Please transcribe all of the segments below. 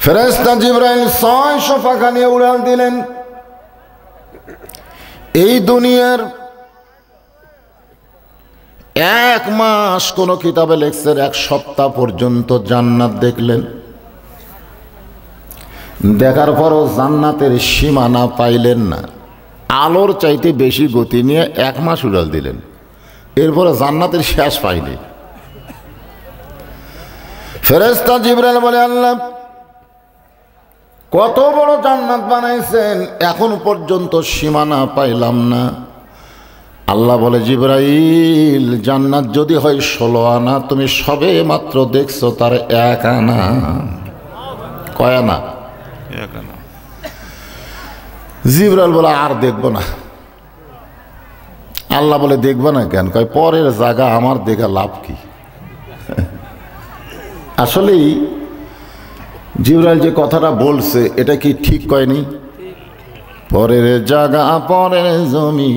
ফেরেশতা জিবরাইল 600 পাখা নিয়ে উড়াল দিলেন। এই দুনিয়ার 1 মাস কোন কিতাবে লেখছে 1 সপ্তাহ পর্যন্ত জান্নাত দেখলেন। দেখার পরও জান্নাতের সীমানা পাইলেন না। আলোর চাইতে বেশি গতি নিয়ে 1 মাস উড়াল দিলেন, এরপরে জান্নাতের শেষ পাইনি। ফেরেশতা জিবরাইল বলে, আল্লাহ কত বড় জান্নাত বানাইছেন, এখন পর্যন্ত সীমানা পাইলাম না। আল্লাহ বলে, জিবরাইল জান্নাত যদি হয় 16 আনা, তুমি সবে মাত্র দেখছো তার 1 আনা। কয় আনা? 1 আনা। জিবরাইল বলে, আর দেখবো না। আল্লাহ বলে, দেখবো না কেন? কয় পরের জায়গা আমার দেখা লাভ কি? আসলেই জিবরাইল যে কথাটা বলছে এটা কি ঠিক কয়নি? পরের জায়গা পরের জমি,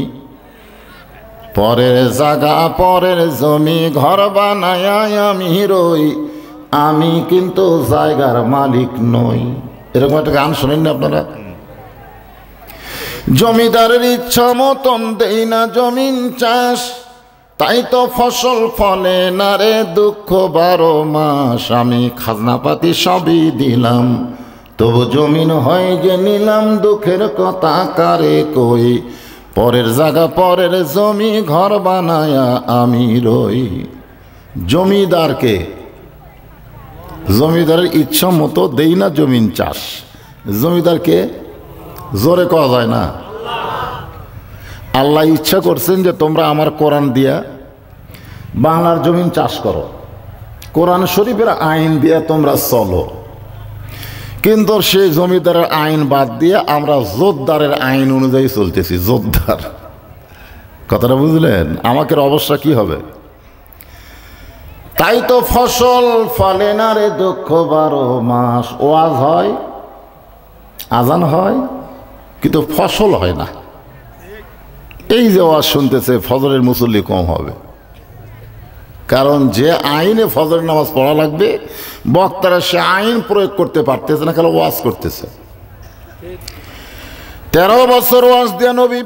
পরের জায়গা পরের জমি, ঘর বানায় আমি রই, আমি কিন্তু জায়গার মালিক নই। এরকম একটা গান শোনেন না আপনারা? জমিদারের ইচ্ছা মতন দেই না জমিন চাষ, তাই তো ফসল ফলে না রে দুঃখ 12 মাস। আমি খাজনাপাতি সবই দিলাম, তবু জমিন হয় যে নিলাম, দুঃখের কথা কারে কই, পরের জায়গা পরের জমি, ঘর বানায়া আমি রই। জমিদারকে, জমিদারের ইচ্ছা মতো দেই না জমিন চাষ। জমিদারকে জোরে কওয়া যায় না। আল্লাহ ইচ্ছা করছেন যে তোমরা আমার কোরআন দিয়া বাংলার জমিন চাষ করো, কোরআন শরীফের আইন দিয়া তোমরা চলো, কিন্তু সেই জমিদারের আইন বাদ দিয়ে আমরা জোরদারের আইন অনুযায়ী চলতেছি। জোরদার, কথাটা বুঝলেন? আমাকে অবস্থা কি হবে? তাই তো ফসল ফলে না রে দুঃখ 12 মাস। ওয়াজ হয়, আজান হয়, কিন্তু ফসল হয় না। এই যে ওয়াজ শুনতেছে, ফজরের মুসল্লি কম হবে, কারণ যে আইনে ফজরের নামাজ পড়া লাগবে বক্তারা সে আইন প্রয়োগ করতে পারতেছে না, খালি ওয়াজ করতেছে। 13 বছর ওয়াজ দিয়া নবী,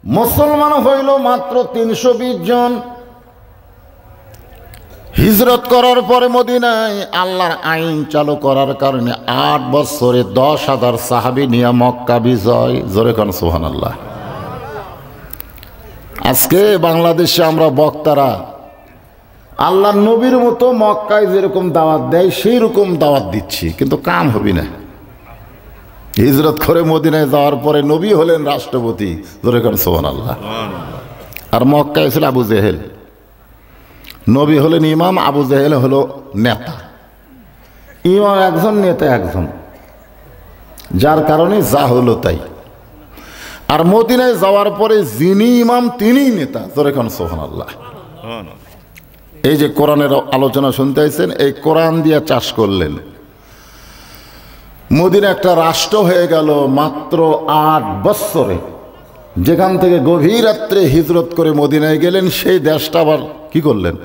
মুসলমান হইল মাত্র 320 জন। হিজরত করার পরে মদিনায় আল্লাহর আইন চালু করার কারণে 8 বছরে 10,000 সাহাবী নিয়ে মক্কা বিজয়। জোরে কোন সুবহানাল্লাহ। আজকে বাংলাদেশে আমরা বক্তারা আল্লাহর নবীর মতো মক্কায় যেরকম দাওয়াত দেয় সেই রকম দাওয়াত দিচ্ছি, কিন্তু কাম হবি না। হিজরত করে মদিনায় যাওয়ার পরে নবী হলেন রাষ্ট্রপতি। জোরে কোন সুবহানাল্লাহ। আর মক্কায় ছিল আবু জেহেল। নবী হলেন ইমাম, আবু জেহেল হলো নেতা। ইমাম একজন, নেতা একজন, যার কারণে যা হলো তাই। আর মদিনায় যাওয়ার পরে যিনি ইমাম তিনিই নেতা। জোরে কোন সুবহানাল্লাহ। এই যে কোরআনের আলোচনা শুনতে আইছেন, এই কোরআন দিয়ে চাষ করলেন। মদিনা একটা রাষ্ট্র হয়ে গেল মাত্র 8 বছরে। যেখান থেকে গভীর রাত্রে হিজরত করে মদিনায় গেলেন, সেই দেশটা আবার কি করলেন?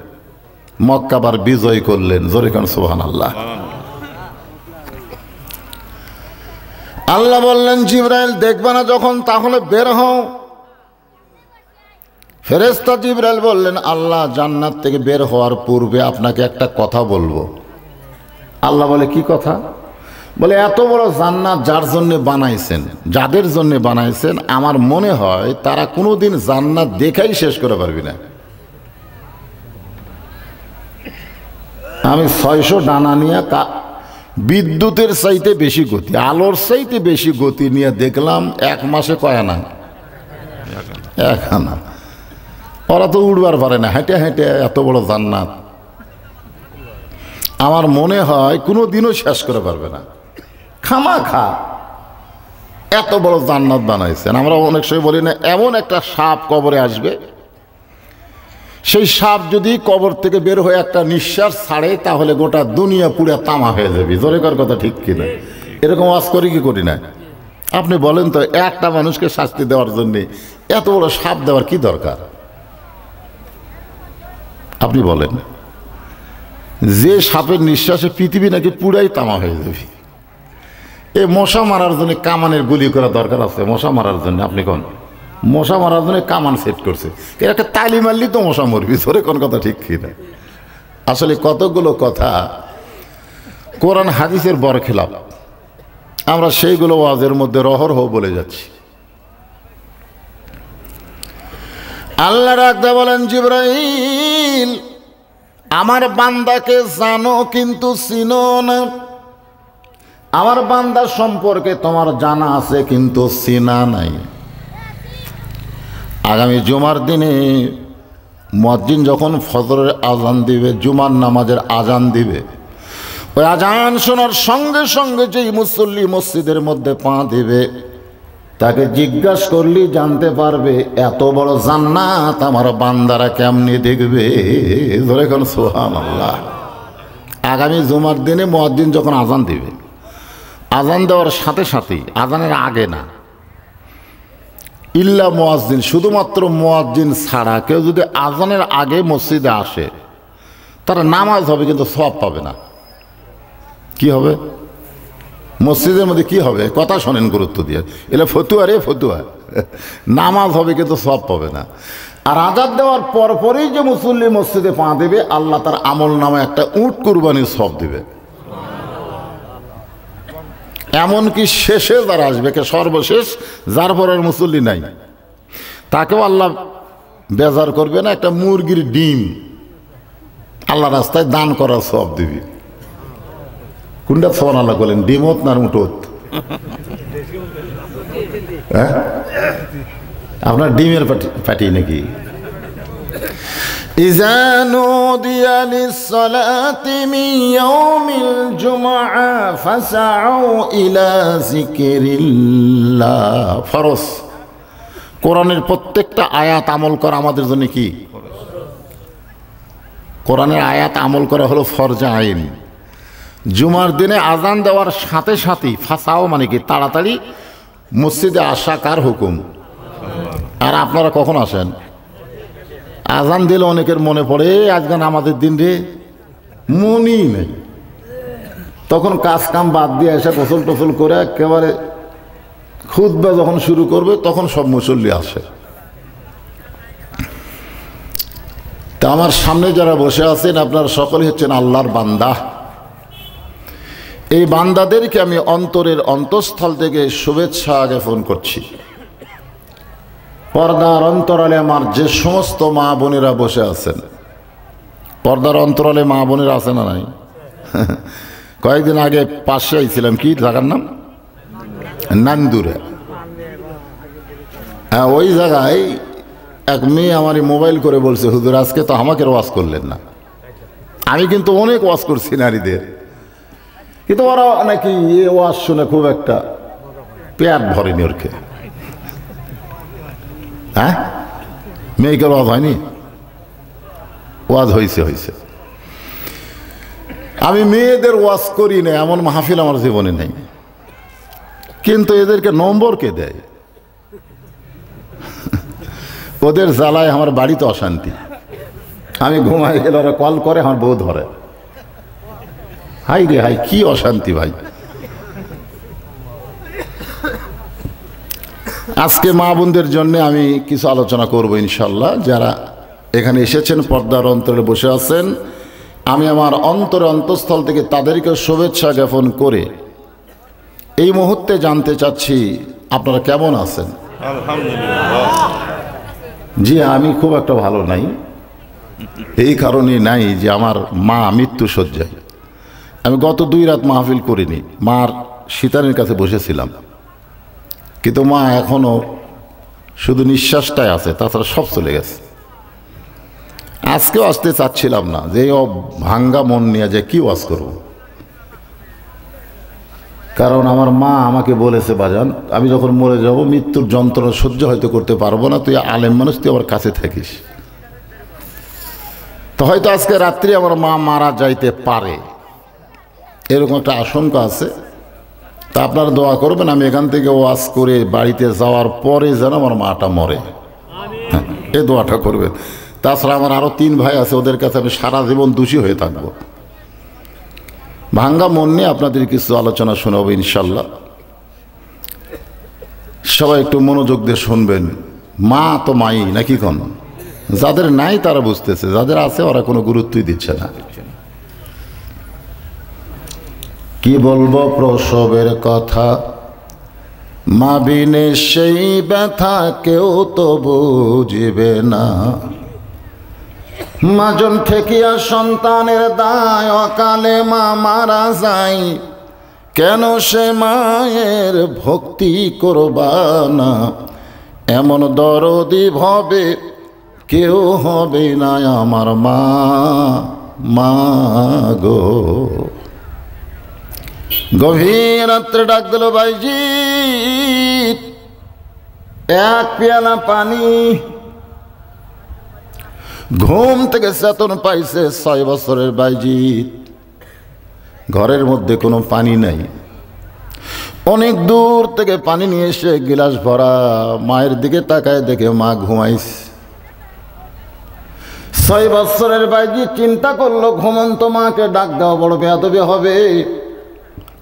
মক্কা আবার বিজয় করলেন। জোরে কোন সুবহানাল্লাহ। আল্লাহ বললেন, জিবরাইল দেখবে না যখন, তাহলে বের হও। ফেরেশতা জিবরাইল বললেন, আল্লাহ জান্নাত থেকে বের হওয়ার পূর্বে আপনাকে একটা কথা বলবো। আল্লাহ বলে, কি কথা? বলে, এত বড় জান্নাত যার জন্য বানাইছেন, যাদের জন্য বানাইছেন, আমার মনে হয় তারা কোনোদিন জান্নাত দেখাই শেষ করে পারবি না। আমি 600 ডানা নিয়ে বিদ্যুতের চাইতে বেশি গতি, আলোর চাইতে বেশি গতি নিয়ে দেখলাম 1 মাসে কয় আনা? 1 আনা। ওরা তো উড়বার পারে না, হেঁটে হেঁটে এত বড় জান্নাত আমার মনে হয় কোনো দিনও শেষ করে পারবে না। খামাখা এত বড় জান্নাত বানাইছেন। আমরা অনেক সময় বলি না, এমন একটা সাপ কবরে আসবে, সেই সাপ যদি কবর থেকে বের হয়ে একটা নিঃশ্বাস ছাড়ে, তাহলে গোটা দুনিয়া পুরা তামা হয়ে যাবে। জোরে কর কথা ঠিক কিনা? এরকম ওয়াজ করি কি করি না? আপনি বলেন তো, একটা মানুষকে শাস্তি দেওয়ার জন্যে এত বড় সাপ দেওয়ার কি দরকার? আপনি বলেন। যে সাপের নিঃশ্বাসে পৃথিবী নাকি পুরাই তামা হয়ে যাবে। এ মশা মারার জন্য কামানের গুলি করা দরকার আছে। মশা মারার জন্য আপনি কোন মশা মারার জন্য কামান সেট করছে, একটা তালি মারলি তো মশা মরবি। ধরে কোন কথা ঠিক কিনা? আসলে কতগুলো কথা কোরআন হাদিসের বরখেলাপ, আমরা সেইগুলো ওয়াজের মধ্যে রহরহ বলে যাচ্ছি। আল্লাহ রাখতে বলেন, জিবরাইল আমার বান্দাকে জানো কিন্তু চিনো না। আমার বান্দা সম্পর্কে তোমার জানা আছে কিন্তু চিনা নাই। আগামী জুমার দিনে মুয়াজ্জিন যখন ফজরের আজান দিবে, জুমার নামাজের আজান দিবে, ওই আজান শোনার সঙ্গে সঙ্গে যেই মুসল্লি মসজিদের মধ্যে পা দিবে, তাকে জিজ্ঞাসা করলি জানতে পারবে এত বড় জান্নাত আমার বান্দারা কেমনি দেখবে। ধরে কোন সুবহানাল্লাহ। আগামী জুমার দিনে মুয়াজ্জিন যখন আজান দিবে, আজান দেওয়ার সাথে সাথেই, আজানের আগে না, ইল্লা মুয়াজ্জিন, শুধুমাত্র মুয়াজ্জিন ছাড়া কেউ যদি আজানের আগে মসজিদে আসে, তারা নামাজ হবে কিন্তু সওয়াব পাবে না। কি হবে? মসজিদের মধ্যে কি হবে? কথা শোনেন গুরুত্ব দিয়ে, এলে ফতুয়া রে ফতুয়া। নামাজ হবে কিন্তু সওয়াব পাবে না। আর আজান দেওয়ার পরপরই যে মুসল্লি মসজিদে পা দেবে, আল্লাহ তার আমল নামে একটা উট কুরবানির সওয়াব দিবে। এমনকি শেষে যারা আসবে, কে সর্বশেষ, যার পরের মুসল্লি নাই, তাকেও আল্লাহ বেজার করবে না, একটা মুরগির ডিম আল্লাহ রাস্তায় দান করার সওয়াব দিবি। কোনটা সুবহানাল্লাহ বলেন? ডিমত না উঠত? হ্যাঁ, আপনার ডিমের পাটি নাকি? ইযা নুদিয়া লিস-সালাতি মিন ইয়াউমিল জুমআ ফাসআউ ইলা যিকরিল্লাহ। ফরজ। কোরআনের প্রত্যেকটা আয়াত আমল করা আমাদের জন্য কি? কোরআনের আয়াত আমল করা হলো ফরজে আইন। জুমার দিনে আজান দেওয়ার সাথে সাথেই ফাসাও মানে কি? তাড়াতাড়ি মসজিদে আসা কার হুকুম? আর আপনারা কখন আসেন? আজান দিলে অনেকের মনে পড়ে আজকে আমাদের দিন রে, মনই নেই। তখন কাজ কাম বাদ দিয়ে এসে গোসল টোসল করে একেবারে খুতবা যখন শুরু করবে, তখন সব মুসল্লি আসে। তা আমার সামনে যারা বসে আছেন, আপনারা সকলেই হচ্ছেন আল্লাহর বান্দা। এই বান্দাদেরকে আমি অন্তরের অন্তঃস্থল থেকে শুভেচ্ছা জ্ঞাপন করছি। পর্দার অন্তরালে আমার যে সমস্ত মা বোনেরা বসে আছেন, পর্দার অন্তরালে মা বোনেরা আছে না নাই? কয়েকদিন আগে পাশে আইছিলাম, কি জায়গার নাম? নান্দুরে। হ্যাঁ, ওই জায়গায় এক মেয়ে আমার মোবাইল করে বলছে, হুজুর আজকে তো আমাকে ওয়াজ করলেন না। আমি কিন্তু অনেক ওয়াজ করছি নারীদের, কিন্তু ওরা নাকি এ ওয়াজ শুনে খুব একটা পেট ভরেনি ওরকে। হ্যাঁ, মেয়েকে ওয়াজ হয়নি? ওয়াজ হয়েছে হয়েছে। আমি মেয়েদের ওয়াজ করি না এমন মাহফিল আমার জীবনে নেই, কিন্তু এদেরকে নম্বর কে দেয়? ওদের জ্বালায় আমার বাড়িতে অশান্তি। আমি ঘুমাই গেলে ওরা কল করে, আমার বউ ধরে। হাই রে হাই, কি অশান্তি ভাই। আজকে মা বোনদের জন্য আমি কিছু আলোচনা করব ইনশাল্লাহ। যারা এখানে এসেছেন, পর্দার অন্তরে বসে আছেন, আমি আমার অন্তরে অন্তঃস্থল থেকে তাদেরকে শুভেচ্ছা জ্ঞাপন করে এই মুহূর্তে জানতে চাচ্ছি আপনারা কেমন আছেন? আলহামদুলিল্লাহ। জি, আমি খুব একটা ভালো নাই। এই কারণেই নাই যে আমার মা মৃত্যু শয্যায়। আমি গত 2 রাত মাহফিল করিনি, মার সীতানের কাছে বসেছিলাম, কিন্তু মা এখনও শুধু নিঃশ্বাসটাই আছে, তাছাড়া সব চলে গেছে। আজকেও আসতে চাচ্ছিলাম না, যে ভাঙ্গা মন নিয়ে যে কি ওয়াজ করব। কারণ আমার মা আমাকে বলেছে, বাজান আমি যখন মরে যাব, মৃত্যুর যন্ত্রণা সহ্য হয়তো করতে পারবো না, তুই আলেম মানুষ, তুই আমার কাছে থাকিস। তো হয়তো আজকে রাত্রি আমার মা মারা যাইতে পারে, এরকম একটা আশঙ্কা আছে। তা আপনারা দোয়া করবেন আমি এখান থেকে ওয়াজ করে বাড়িতে যাওয়ার পরে যেন আমার মাটা মরে। হ্যাঁ, এই দোয়াটা করবেন। তাছাড়া আমার আরও 3 ভাই আছে, ওদের কাছে আমি সারা জীবন দোষী হয়ে থাকবো। ভাঙ্গা মন নিয়ে আপনাদের কিছু আলোচনা শোনাবো ইনশাল্লাহ। সবাই একটু মনোযোগ দিয়ে শুনবেন। মা তো মাই নাকি কোন, যাদের নাই তারা বুঝতেছে, যাদের আছে ওরা কোনো গুরুত্বই দিচ্ছে না। কি বলবো প্রসবের কথা, মা বিনে সেই ব্যথা কেউ তো বুঝবে না। মাজন ঠেকিয়া সন্তানের দায়, অকালে মা মারা যায়, কেন সে মায়ের ভক্তি করবা না। এমন দরদি ভবে কেউ হবে না আমার মা, মা গো। গভীর রাত্রে ডাক দিল ভাইজি, এক পেয়ালা পানি। ঘুম থেকে চেতন পাইছে 6 বছরের বাইজিৎ। ঘরের মধ্যে কোনো পানি নাই, অনেক দূর থেকে পানি নিয়ে এসে গিলাস ভরা। মায়ের দিকে তাকায় দেখে মা ঘুমাইছে। 6 বছরের বাইজিৎ চিন্তা করলো ঘুমন্ত মাকে ডাক দেওয়া বড় বেয়াদবি হবে।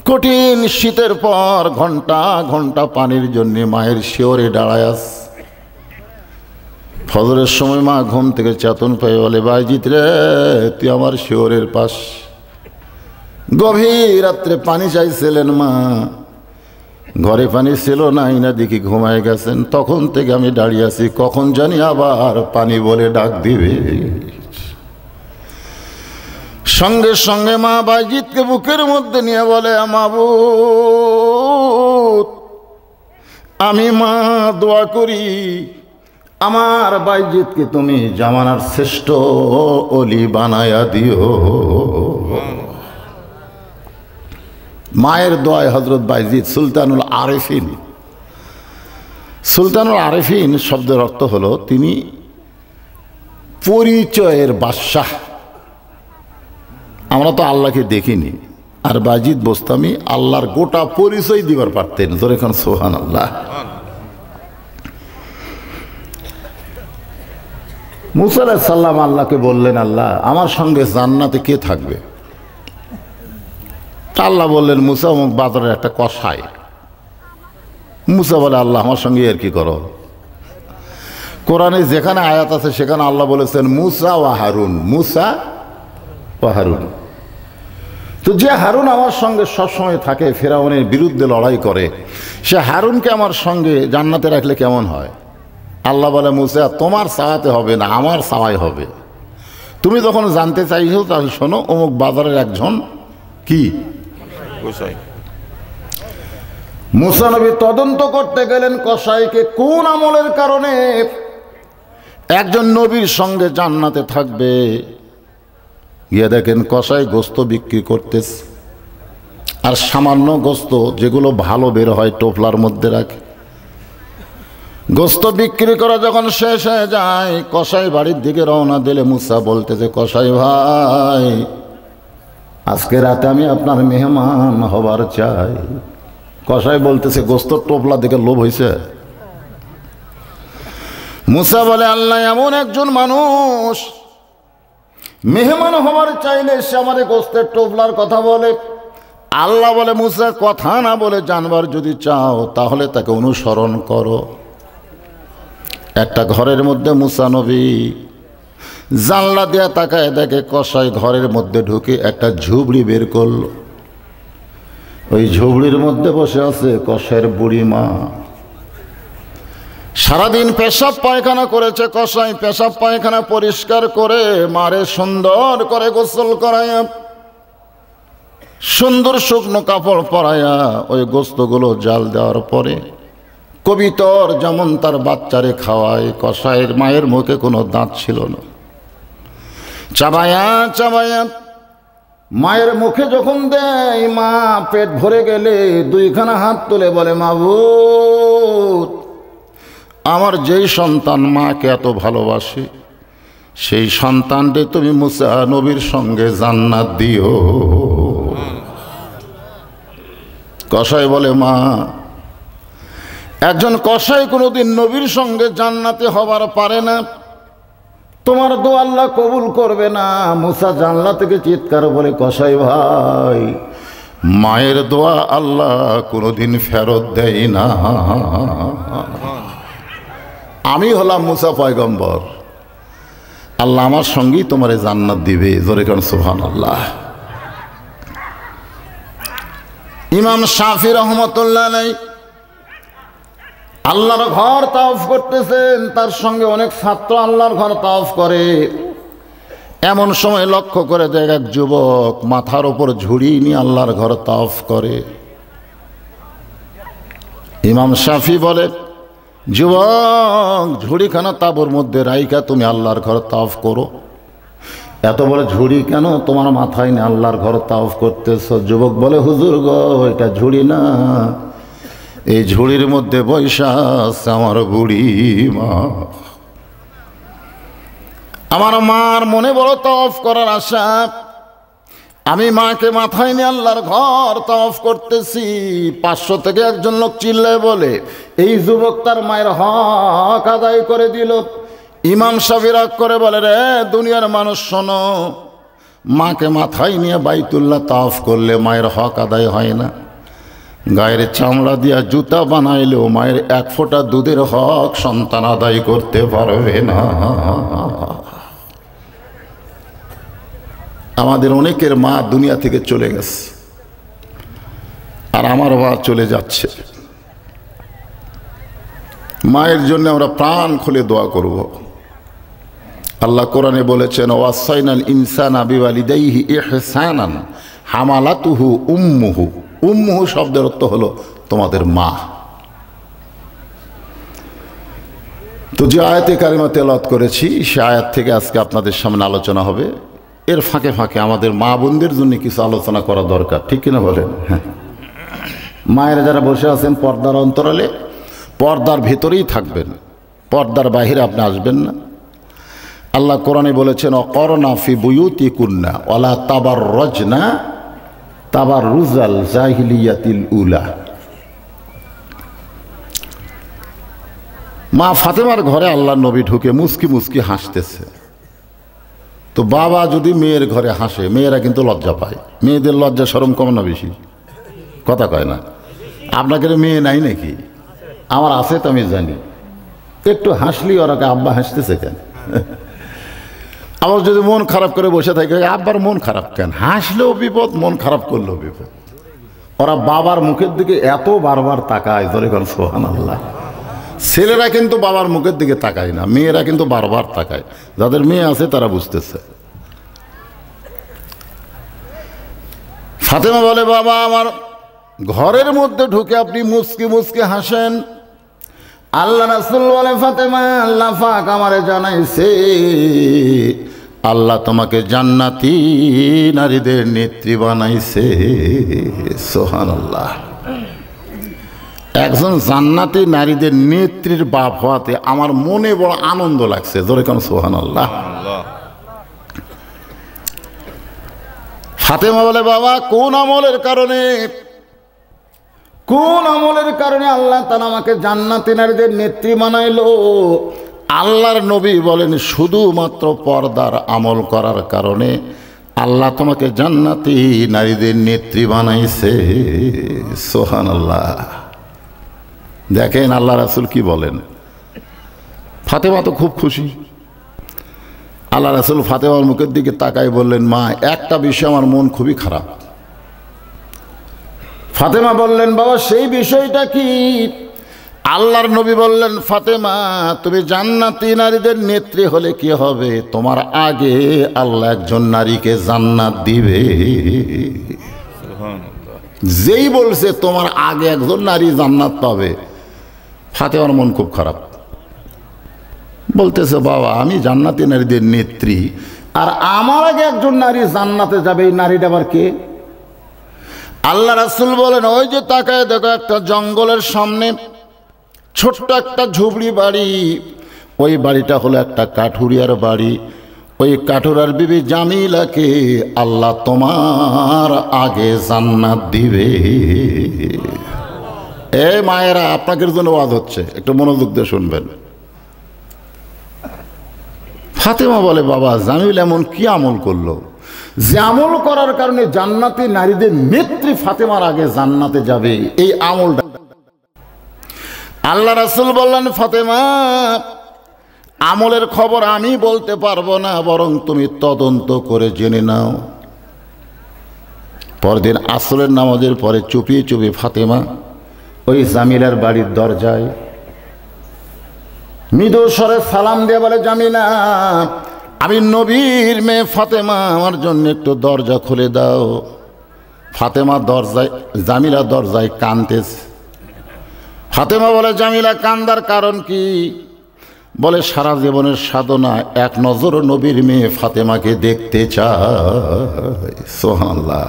কঠিন শীতের পর ঘন্টা ঘন্টা পানির জন্য মায়ের শিওরে দাঁড়ায় আছে। ফজরের সময় মা ঘুম থেকে চেতন পেয়ে বলে, বাইজিৎ রে, তুই আমার শিওরের পাশ। গভীর রাত্রে পানি চাইছিলেন মা, ঘরে পানি ছিল নাই না দেখি ঘুমায় গেছেন। তখন থেকে আমি দাঁড়িয়ে আছি, কখন জানি আবার পানি বলে ডাক দিবে। সঙ্গে সঙ্গে মা বাইজিৎকে বুকের মধ্যে নিয়ে বলে, মাবুদ, আমি মা দোয়া করি আমার বাইজিৎকে তুমি জামানার শ্রেষ্ঠ অলি বানায়া দিও। মায়ের দোয়ায় হযরত বাইজিৎ সুলতানুল আরেফিন। সুলতানুল আরেফিন শব্দের অর্থ হলো তিনি পরিচয়ের বাদশাহ। আমরা তো আল্লাহকে দেখিনি, আর বাইজিৎ বোস্তামি আল্লাহর গোটা পরিচয় দিবার পারতেন। ধরে এখন সুবহানাল্লাহ। মুসা আলাইহিস সালাম আল্লাহকে বললেন, আল্লাহ আমার সঙ্গে জান্নাতে কে থাকবে? আল্লাহ বললেন, মুসা অমুক বাজারের একটা কসাই। মুসা বলে, আল্লাহ আমার সঙ্গে আর কি করো? কোরআনে যেখানে আয়াত আছে সেখানে আল্লাহ বলেছেন মুসা ওয়া হারুন, মুসা ওয়া হারুন। তো যে হারুন আমার সঙ্গে সবসময় থাকে, ফেরাউনের বিরুদ্ধে লড়াই করে, সে হারুনকে আমার সঙ্গে জান্নাতে রাখলে কেমন হয়? আল্লাহ বলে, মুসা তোমার চাওয়াতে হবে না, আমার চাওয়াই হবে। তুমি যখন জানতে চাইছো তাহলে শোনো, অমুক বাজারের একজন কি মুসা নবী তদন্ত করতে গেলেন কসাইকে কোন আমলের কারণে একজন নবীর সঙ্গে জান্নাতে থাকবে। গিয়ে দেখেন কসাই গোস্ত বিক্রি করতেছে, আর সামান্য গোস্ত যেগুলো ভালো বের হয় টোপলার মধ্যে রাখে। গোস্ত বিক্রি করা যখন শেষ হয়ে যায়, কসাই বাড়ির দিকে রওনা দিলে মুসা বলতেছে, কসাই ভাই, আজকে রাতে আমি আপনার মেহমান হবার চাই। কসাই বলতেছে, গোস্তর টোপলা দেখে লোভ হয়েছে? মুসা বলে, আল্লাহ এমন একজন মানুষ মেহমান হবার চাইলে সে আমাদের গোস্তের টোপলার কথা বলে। আল্লাহ বলে, মুসা কথা না বলে জানবার যদি চাও তাহলে তাকে অনুসরণ করো। একটা ঘরের মধ্যে মুসা নবী জানলা দিয়া তাকায় দেখে কসাই ঘরের মধ্যে ঢুকে একটা ঝুবড়ি বের করলো। ওই ঝুবড়ির মধ্যে বসে আছে কসাইয়ের বুড়ি মা। সারাদিন পেশাব পায়খানা করেছে কসাই, পেশাব পায়খানা পরিষ্কার করে মারে সুন্দর করে গোসল করায়া, সুন্দর শুকনো কাপড় পরায়া ওই গোস্তগুলো জাল দেওয়ার পরে কবিতর যেমন তার বাচ্চারে খাওয়ায়, কসাইয়ের মায়ের মুখে কোনো দাঁত ছিল না। চাবায়া চাবায়া মায়ের মুখে যখন দেয়, মা পেট ভরে গেলে দুইখানা হাত তুলে বলে, মাবুদ, আমার যেই সন্তান মাকে এত ভালোবাসে সেই সন্তানকে তুমি মুসা নবীর সঙ্গে জান্নাত দিও। কসাই বলে, মা, একজন কসাই কোনোদিন নবীর সঙ্গে জান্নাতে হবার পারে না। তোমার দোয়া আল্লাহ কবুল করবে না। মুসা জানলা থেকে চিৎকার বলে, কসাই ভাই, মায়ের দোয়া আল্লাহ কোনোদিন ফেরত দেয় না। আমি হলাম মুসা পয়গম্বর, আল্লাহ আমার সঙ্গেই তোমারে জান্নাত দিবে। জোরে কারণ সুবহানাল্লাহ। ইমাম শাফি রহমতুল্লাহ আলাইহি আল্লাহর ঘর তাওয়াফ করতেছেন, তার সঙ্গে অনেক ছাত্র আল্লাহর ঘর তাওয়াফ করে। এমন সময় লক্ষ্য করে দেখ এক যুবক মাথার ওপর ঝুড়ি নিয়ে আল্লাহর ঘর তাওয়াফ করে। ইমাম শাফি বলে, যুবক, ঝুড়িখানা তাঁবুর মধ্যে রাইখা তুমি আল্লাহর ঘর তাওয়াফ করো। এত বড় ঝুড়ি কেন তোমার মাথায় নিয়ে আল্লাহর ঘর তাওয়াফ করতেছ? যুবক বলে, হুজুর গো, এটা ঝুড়ি না, এই ঝুড়ির মধ্যে বৈশা আছে আমার বুড়ি মা। আমার মার মনে বড় তাওয়াফ করার আশা, আমি মাকে মাথায় নিয়ে আল্লাহর ঘর তাওয়াফ করতেছি। 500 থেকে একজন লোক চিল্লায় বলে, এই যুবক তার মায়ের হক আদায় করে দিল। ইমাম শাফি রাগ করে বলে, রে দুনিয়ার মানুষ শোনো, মাকে মাথায় নিয়ে বাইতুল্লাহ তাওয়াফ করলে মায়ের হক আদায় হয় না। গায়ের চামড়া দিয়া জুতা বানাইলেও মায়ের 1 ফোঁটা দুধের হক সন্তান আদায় করতে পারবে না। আমাদের অনেকের মা দুনিয়া থেকে চলে গেছে, আর আমার মা চলে যাচ্ছে। মায়ের জন্য আমরা প্রাণ খুলে দোয়া করব। আল্লাহ কোরআনে বলেছেন, ওয়াসাইনাল ইনসানা বিওয়ালিদাইহি ইহসানান হামালাতুহু উম্মুহু। উম্মুহু শব্দের অর্থ হলো তোমাদের মা। তো যে আয়াতে কারিমা তেলাওয়াত করেছি, সে আয়াত থেকে আজকে আপনাদের সামনে আলোচনা হবে। এর ফাঁকে ফাঁকে আমাদের মা বোনদের জন্য কিছু আলোচনা করা দরকার, ঠিক কিনা বলেন? হ্যাঁ, মায়েরা যারা বসে আছেন পর্দার অন্তরালে, পর্দার ভিতরেই থাকবেন, পর্দার বাহিরে আপনি আসবেন না। আল্লাহ কোরআনে বলেছেন, অকরনা ফি বুয়ুতিকুন্না ওয়ালা তাবাররাজনা তাবাররুজাল জাহিলিয়াতিল উলা। মা ফাতেমার ঘরে আল্লাহ নবী ঢুকে মুস্কি মুস্কি হাসতেছে। তো বাবা যদি মেয়ের ঘরে হাসে, মেয়েরা কিন্তু লজ্জা পায়। মেয়েদের লজ্জা শরম কম না বেশি? কথা কয় না? আপনাকে মেয়ে নাই নাকি? আমার আছে তো আমি জানি। একটু হাসলি ওরাকে আব্বা হাসতেছে কেন? আবার যদি মন খারাপ করে বসে থাকে, আব্বার মন খারাপ কেন? হাসলেও বিপদ, মন খারাপ করলেও বিপদ। ওরা বাবার মুখের দিকে এত বারবার তাকায়, ধরে কোন সুবহানাল্লাহ। ছেলেরা কিন্তু বাবার মুখের দিকে তাকায় না, মেয়েরা কিন্তু বারবার তাকায়। যাদের মেয়ে আছে তারা বুঝতেছে। ফাতেমা বলে, বাবা আমার ঘরের মধ্যে ঢুকে আপনি মুস্কি মুস্কি হাসেন। আল্লাহ রাসূল বলে, ফাতেমা, আল্লাহ পাক আমারে জানাইছে আল্লাহ তোমাকে জান্নাতি নারীদের নেত্রী বানাইছে। সুবহানাল্লাহ। একজন জান্নাতি নারীদের নেত্রীর বাপ হওয়াতে আমার মনে বড় আনন্দ লাগছে। জোরে কোন সুবহানাল্লাহ। ফাতেমা বলে, বাবা কোন আমলের কারণে আল্লাহ তাআলা আমাকে জান্নাতি নারীদের নেত্রী বানাইলো? আল্লাহর নবী বলেন, শুধুমাত্র পর্দার আমল করার কারণে আল্লাহ তোমাকে জান্নাতি নারীদের নেত্রী বানাইছে। সুবহানাল্লাহ। দেখেন আল্লাহ রাসূল কি বলেন। ফাতেমা তো খুব খুশি। আল্লাহ রাসূল ফাতেমার মুখের দিকে তাকাই বললেন, মা একটা বিষয় আমার মন খুবই খারাপ। ফাতেমা বললেন, বাবা সেই বিষয়টা কি? আল্লাহর নবী বললেন, ফাতেমা তুমি জান্নাতি নারীদের নেত্রী হলে কি হবে, তোমার আগে আল্লাহ একজন নারীকে জান্নাত দিবে। যেই বলছে তোমার আগে একজন নারী জান্নাত পাবে, ফাতেমার মন খুব খারাপ। বলতেছে, বাবা আমি জান্নাতি নারীদের নেত্রী, আর আমার আগে একজন নারী জান্নাতে যাবে, এই নারীটা আবার কে? আল্লাহ রাসূল বলেন, ওই যে তাকায় দেখো, একটা জঙ্গলের সামনে ছোট্ট একটা ঝুপড়ি বাড়ি। ওই বাড়িটা হলো একটা কাঠুরিয়ার বাড়ি। ওই কাঠুরার বিবি জামিলাকে আল্লাহ তোমার আগে জান্নাত দিবে। এ মায়েরা, আপনাদের জন্য ওয়াজ হচ্ছে, একটু মনোযোগ দিয়ে শুনবেন। ফাতেমা বলে, বাবা জামিল এমন কি আমল করলো যে আমল করার কারণে জান্নাতি নারীদের নেত্রী ফাতেমার আগে জান্নাতে যাবে? এই আমলটা আল্লাহ রাসূল বললেন, ফাতেমা আমলের খবর আমি বলতে পারবো না, বরং তুমি তদন্ত করে জেনে নাও। পরদিন আসরের নামাজের পরে চুপিয়ে চুপিয়ে ফাতেমা ওই জামিলার বাড়ির দরজায় মৃদু স্বরে সালাম দিয়ে বলে, জামিলা, আমি নবীর মেয়ে ফাতেমা, আমার জন্য একটু দরজা খুলে দাও। ফাতেমা দরজায়, জামিলা দরজায় কাঁদতেছে। ফাতেমা বলে, জামিলা কান্দার কারণ কি? বলে, সারা জীবনের সাধনা এক নজর নবীর মেয়ে ফাতেমাকে দেখতে চায়। সুবহানাল্লাহ।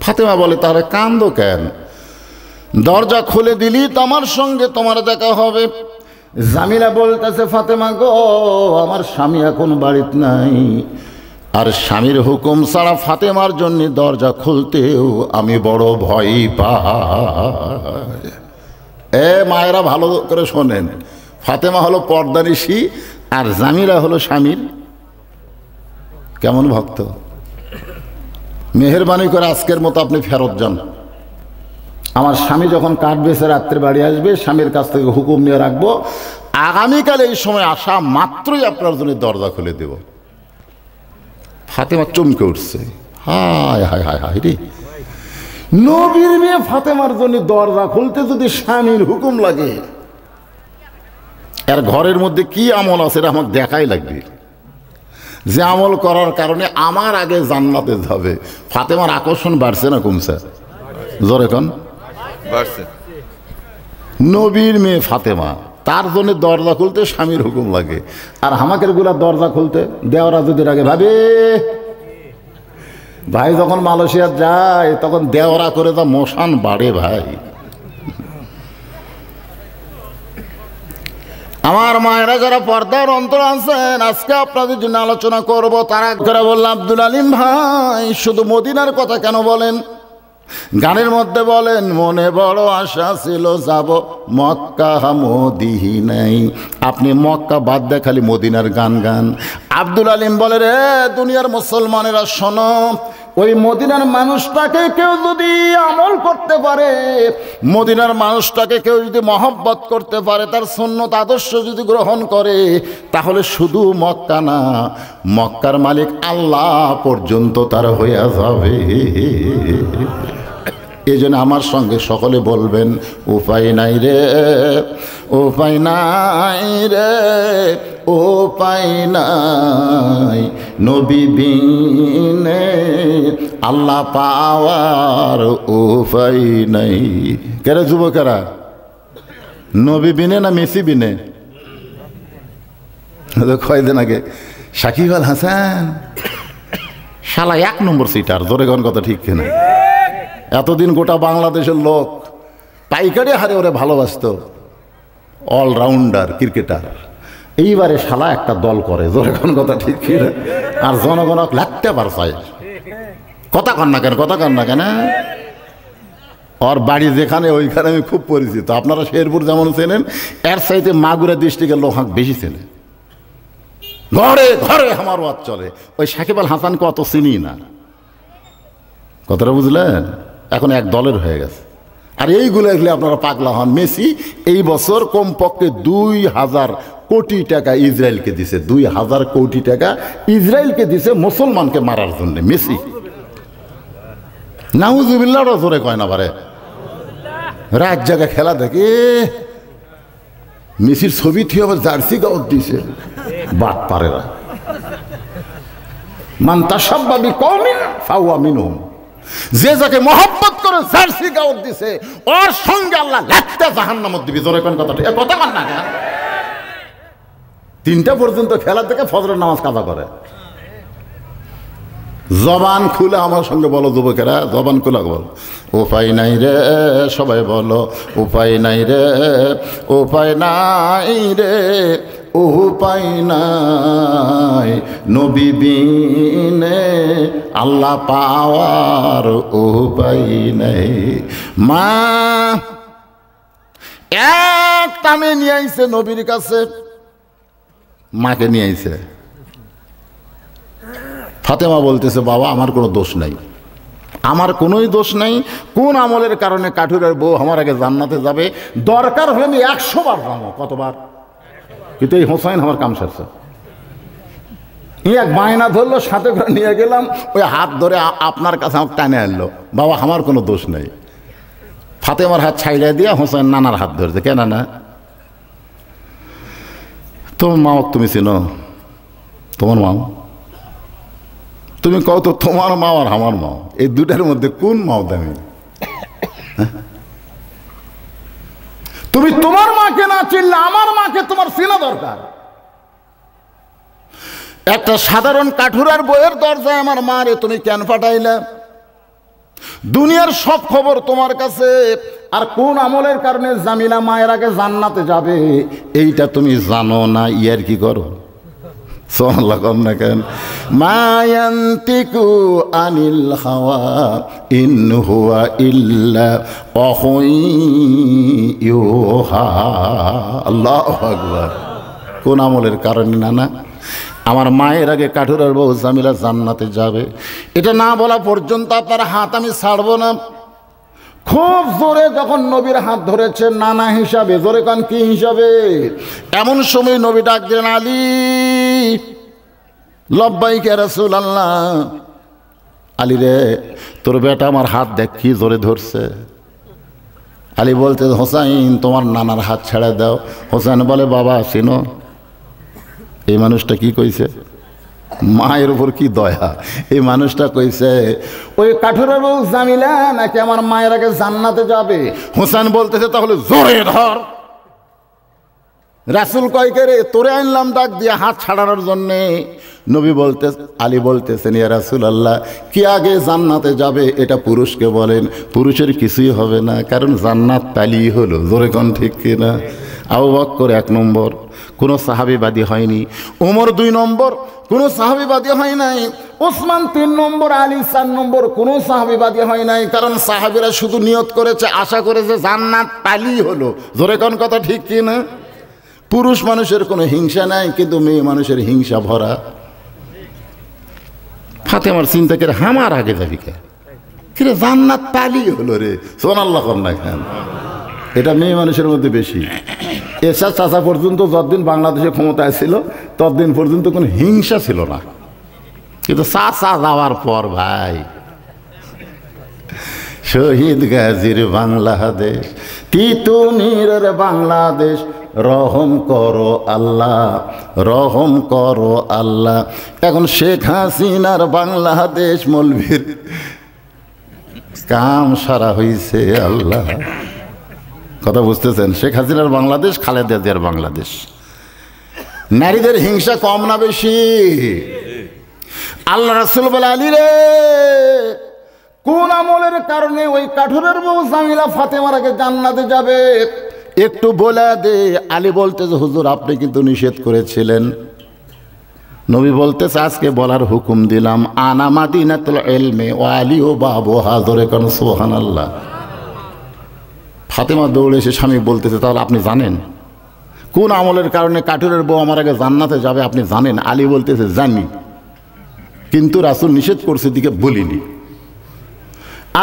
ফাতেমা বলে, তাহলে কান্দো কেন? দরজা খুলে দিলি তো আমার সঙ্গে তোমার দেখা হবে। জামিলা বলতেছে, ফাতেমা গো, আমার স্বামী এখন বাড়িতে নাই, আর স্বামীর হুকুম ছাড়া ফাতেমার জন্য দরজা খুলতেও আমি বড় ভয় পাই। মায়েরা ভালো করে শোনেন, ফাতেমা হলো পর্দানিশী আর জামিলা হলো স্বামীর কেমন ভক্ত। মেহেরবানি করে আজকের মতো আপনি ফেরত যান। আমার স্বামী যখন কাঠ বেছে রাত্রে বাড়ি আসবে, স্বামীর কাছ থেকে হুকুম নিয়ে রাখবো, আগামীকাল এই সময় আসা মাত্রই আপনার জন্য দরজা খুলে দেব। ফাতেমা চমকে উঠছে, হায় হায় হায় হায় রে, নবীর মেয়ে ফাতেমার জন্য দরজা খুলতে যদি স্বামীর হুকুম লাগে, এর ঘরের মধ্যে কি আমল আছে এটা আমাকে দেখাই লাগবে, যে আমল করার কারণে আমার আগে জান্নাতে যাবে। ফাতেমার আকর্ষণ বাড়ছে না কমছে? জোরে কোন? বাড়ছে। নবীর মেয়ে ফাতেমা, তার জন্য দরজা খুলতে স্বামীর হুকুম লাগে, আর হামাকের গুলা দরজা খুলতে দেওয়ারা যদি রাগে, ভাবে ভাই যখন মালয়েশিয়া যায় তখন দেওয়ারা করে তা মশান বাড়ে। ভাই আমার মায়েরা যারা পর্দার অন্তর আছেন, আজকে আপনাদের জন্য আলোচনা করব। তারা করে বলল, আব্দুল আলিম ভাই শুধু মদিনার কথা কেন বলেন? গানের মধ্যে বলেন, মনে বড় আশা ছিল যাব মক্কা মদিনাই। আপনি মক্কা বাদ দিয়ে খালি মদিনার গান গান। আব্দুল আলিম বলে, রে দুনিয়ার মুসলমানেরা শোনো, ওই মদিনার মানুষটাকে কেউ যদি আমল করতে পারে, মদিনার মানুষটাকে কেউ যদি মহব্বত করতে পারে, তার সুন্নত আদর্শ যদি গ্রহণ করে, তাহলে শুধু মক্কা না, মক্কার মালিক আল্লাহ পর্যন্ত তার হয়ে যাবে। এই জন্য আমার সঙ্গে সকলে বলবেন, উপায় নাই রে, উপায় নাই রে, উপায় নাই, নবী বিনে আল্লাহ পাওয়ার উপায় নাই। কেরে যুবকেরা, নবী বিনে না মেসি বিনে? কয়দিন আগে সাকিব আল হাসান শালা 1 নম্বর সিটার, জোরে গান কথা ঠিক কিনা? এতদিন গোটা বাংলাদেশের লোক পাইকারি হারে ওরে ভালোবাসত, অলরাউন্ডার ক্রিকেটার। এইবারে শালা একটা দল করে, জোরে গান কথা ঠিক কিনা? আর জনগণ লাগতে পারছে। কথা কন না কেন, কথা কন না কেন? ওর বাড়ি যেখানে ওইখানে আমি খুব পরিচিত। আপনারা শেরপুর যেমন চেনেন, এর চাইতে মাগুরা ডিস্ট্রিক্টের লোক বেশি চেনে। ঘরে ঘরে আমার ওয়াজ চলে। ওই সাকিব আল হাসানকে অত চিনি না, কথাটা বুঝলেন? এখন এক দলের হয়ে গেছে। আর এইগুলো এগুলো আপনারা পাগলা হন। মেসি এই বছর কমপক্ষে 2000 কোটি টাকা ইসরায়েলকে দিছে, 2000 কোটি টাকা ইসরায়েলকে দিছে মুসলমানকে মারার জন্য। মেসি নাউজুবিল্লাহ জোরে কয় না পারে, রাত জায়গা খেলা দেখে মেসির ছবি ঠিক আবার জার্সি গাউট দিছে। বাদ পারেরা মান তাশাব্বা বিকওমিন ফাহুয়া মিনহুম, যে যাকে মহব্বত করে জার্সি গাউট দিছে, ওর সঙ্গে আল্লাহ লাগতে জাহান্নামে দিবে। জোরে কোন কথাটা? এ কথা কন না কেন? 3টা পর্যন্ত খেলা থেকে ফজরের নামাজ কাজা করে। জবান খুলে আমার সঙ্গে বলো যুবকেরা, জবান খুলে বলো, উপায় নাই রে, সবাই বলো, উপায় নাই রে, উপায় নাই রে, উপায় নাই, নবী বিনে আল্লাহ পাওয়ার উপায় নাই। মা এক টানে নিয়ে আইছে নবীর কাছে, মাকে নিয়ে আইছে। ফাতেমা বলতেছে, বাবা আমার কোনো দোষ নাই, আমার কোনোই দোষ নাই। কোন আমলের কারণে কাঠুরের বউ আমার আগে জান্নাতে যাবে? দরকার হলে আমি 100 বার যাবো। কতবার? কিন্তু এই হোসাইন আমার কাম সারছে। এক বায়না ধরলো, সাথে করে নিয়ে গেলাম, ওই হাত ধরে আপনার কাছে আমাকে টানে আনলো। বাবা আমার কোনো দোষ নেই। ফাতেমার হাত ছাইড়া দিয়ে হোসেন নানার হাত ধরছে। কেন না? তোমার মাও তুমি চিনো? তোমার মাও? তুমি কও তো তোমার মাও আর আমার মাও, এই দুটার মধ্যে কোন মাও দামি? তুমি তোমার মাকে না চিনলে আমার মাকে তোমার চেনা দরকার। একটা সাধারণ কাঠুরার বইয়ের দরজায় আমার মা রে তুমি কেন পাঠাইলে? দুনিয়ার সব খবর তোমার কাছে, আর কোন আমলের কারণে জামিলা মায়ের আগে জান্নাতে যাবে এইটা তুমি জানো না। ইয়ার কি করো? সুবহানাল্লাহ কম না কেন? মায়ান্তিকু আনিল হাওয়া ইন হুয়া ইল্লা ওয়াহয়ুহা। আল্লাহু আকবার। কোন আমলের কারণে না আমার মায়ের আগে কাঠুরার বউ জামিলা জান্নাতে যাবে, এটা না বলা পর্যন্ত আপনার হাত আমি ছাড়বো না। খুব জোরে যখন নবীর হাত ধরেছে নানা হিসাবে, জোরে কান কি হিসাবে? এমন সময় নবী ডাক দিলেন, আলী। লব্বাইক ইয়া রাসূলুল্লাহ। আলী রে, তোর বেটা আমার হাত দেখ কি জোরে ধরছে। আলী বলতে, হোসাইন তোমার নানার হাত ছেড়ে দাও। হোসাইন বলে, বাবা চিনো এই মানুষটা কি কইছে? মায়ের উপর কি দয়া! এই মানুষটা কইছে ওই কাঠুরের বউ জামিলা নাকি আমার মায়ের আগে জান্নাতে যাবে। হোসেন বলতেছে, তাহলে জোরে ধর। রাসূল কয়, কে রে? তোরে আনলাম ডাক দিয়ে হাত ছাড়ানোর জন্যে। নবী বলতে, আলী বলতেছেন, ইয়া রাসূলুল্লাহ, কি আগে জান্নাতে যাবে এটা পুরুষকে বলেন। পুরুষের কিছুই হবে না, কারণ জান্নাত তালি হলো। জোরে কোন ঠিক কিনা? আবু বকর 1 নম্বর, কোনো সাহাবীবাদী হয়নি। ওমর 2 নম্বর, কোনো সাহাবীবাদী হয় নাই। ওসমান 3 নম্বর, আলী 4 নম্বর, কোনো সাহাবীবাদী হয় নাই। কারণ সাহাবীরা শুধু নিয়ত করেছে, আশা করেছে জান্নাত তালি হলো। জোরে কোন কথা ঠিক কিনা? পুরুষ মানুষের কোনো হিংসা নাই, কিন্তু মেয়ে মানুষের হিংসা ভরা। ফাতেমার চিন্তা করে আমার আগে যাবি কে? কিরে জান্নাত তালি হলো রে। সুবহানাল্লাহ কন্যা খান। এটা মেয়ে মানুষের মধ্যে বেশি। এরশাদ চাচা পর্যন্ত যতদিন বাংলাদেশে ক্ষমতায় ছিল ততদিন পর্যন্ত কোনো হিংসা ছিল না, কিন্তু চাচা যাওয়ার পর ভাই, শহীদ গাজীর বাংলাদেশ, তিতুমিরের বাংলাদেশ, রহম করো আল্লাহ, রহম করো আল্লাহ। এখন শেখ হাসিনার বাংলাদেশ, মৌলভীর কাম সারা হইছে আল্লাহ। কথা বুঝতেছেন? শেখ হাসিনার বাংলাদেশ, খালেদা জিয়ার বাংলাদেশ। নারীদের হিংসা কম না বেশি? আল্লাহ রাসূল বলে, আলী রে, কোন আমলের কারণে ওই কাঠুরের বউ জামিলা ফাতেমার আগে জান্নাতে যাবে একটু বলে দে। আলী বলতেছে, হুজুর আপনি কিন্তু নিষেধ করেছিলেন। নবী বলতেছে, আজকে বলার হুকুম দিলাম। আনা মাদিনাতুল ইলমি ওয়া আলিউ বাবুহা। জোরে কোন সুবহানাল্লাহ। ফাতেমা দৌড়ে এসে স্বামী বলতেছে, তাহলে আপনি জানেন কোন আমলের কারণে কাঠুরের বউ আমার আগে জান্নাতে যাবে? আপনি জানেন? আলী বলতেছে, জানি, কিন্তু রাসূল নিষেধ করছে দিকে বলিনি।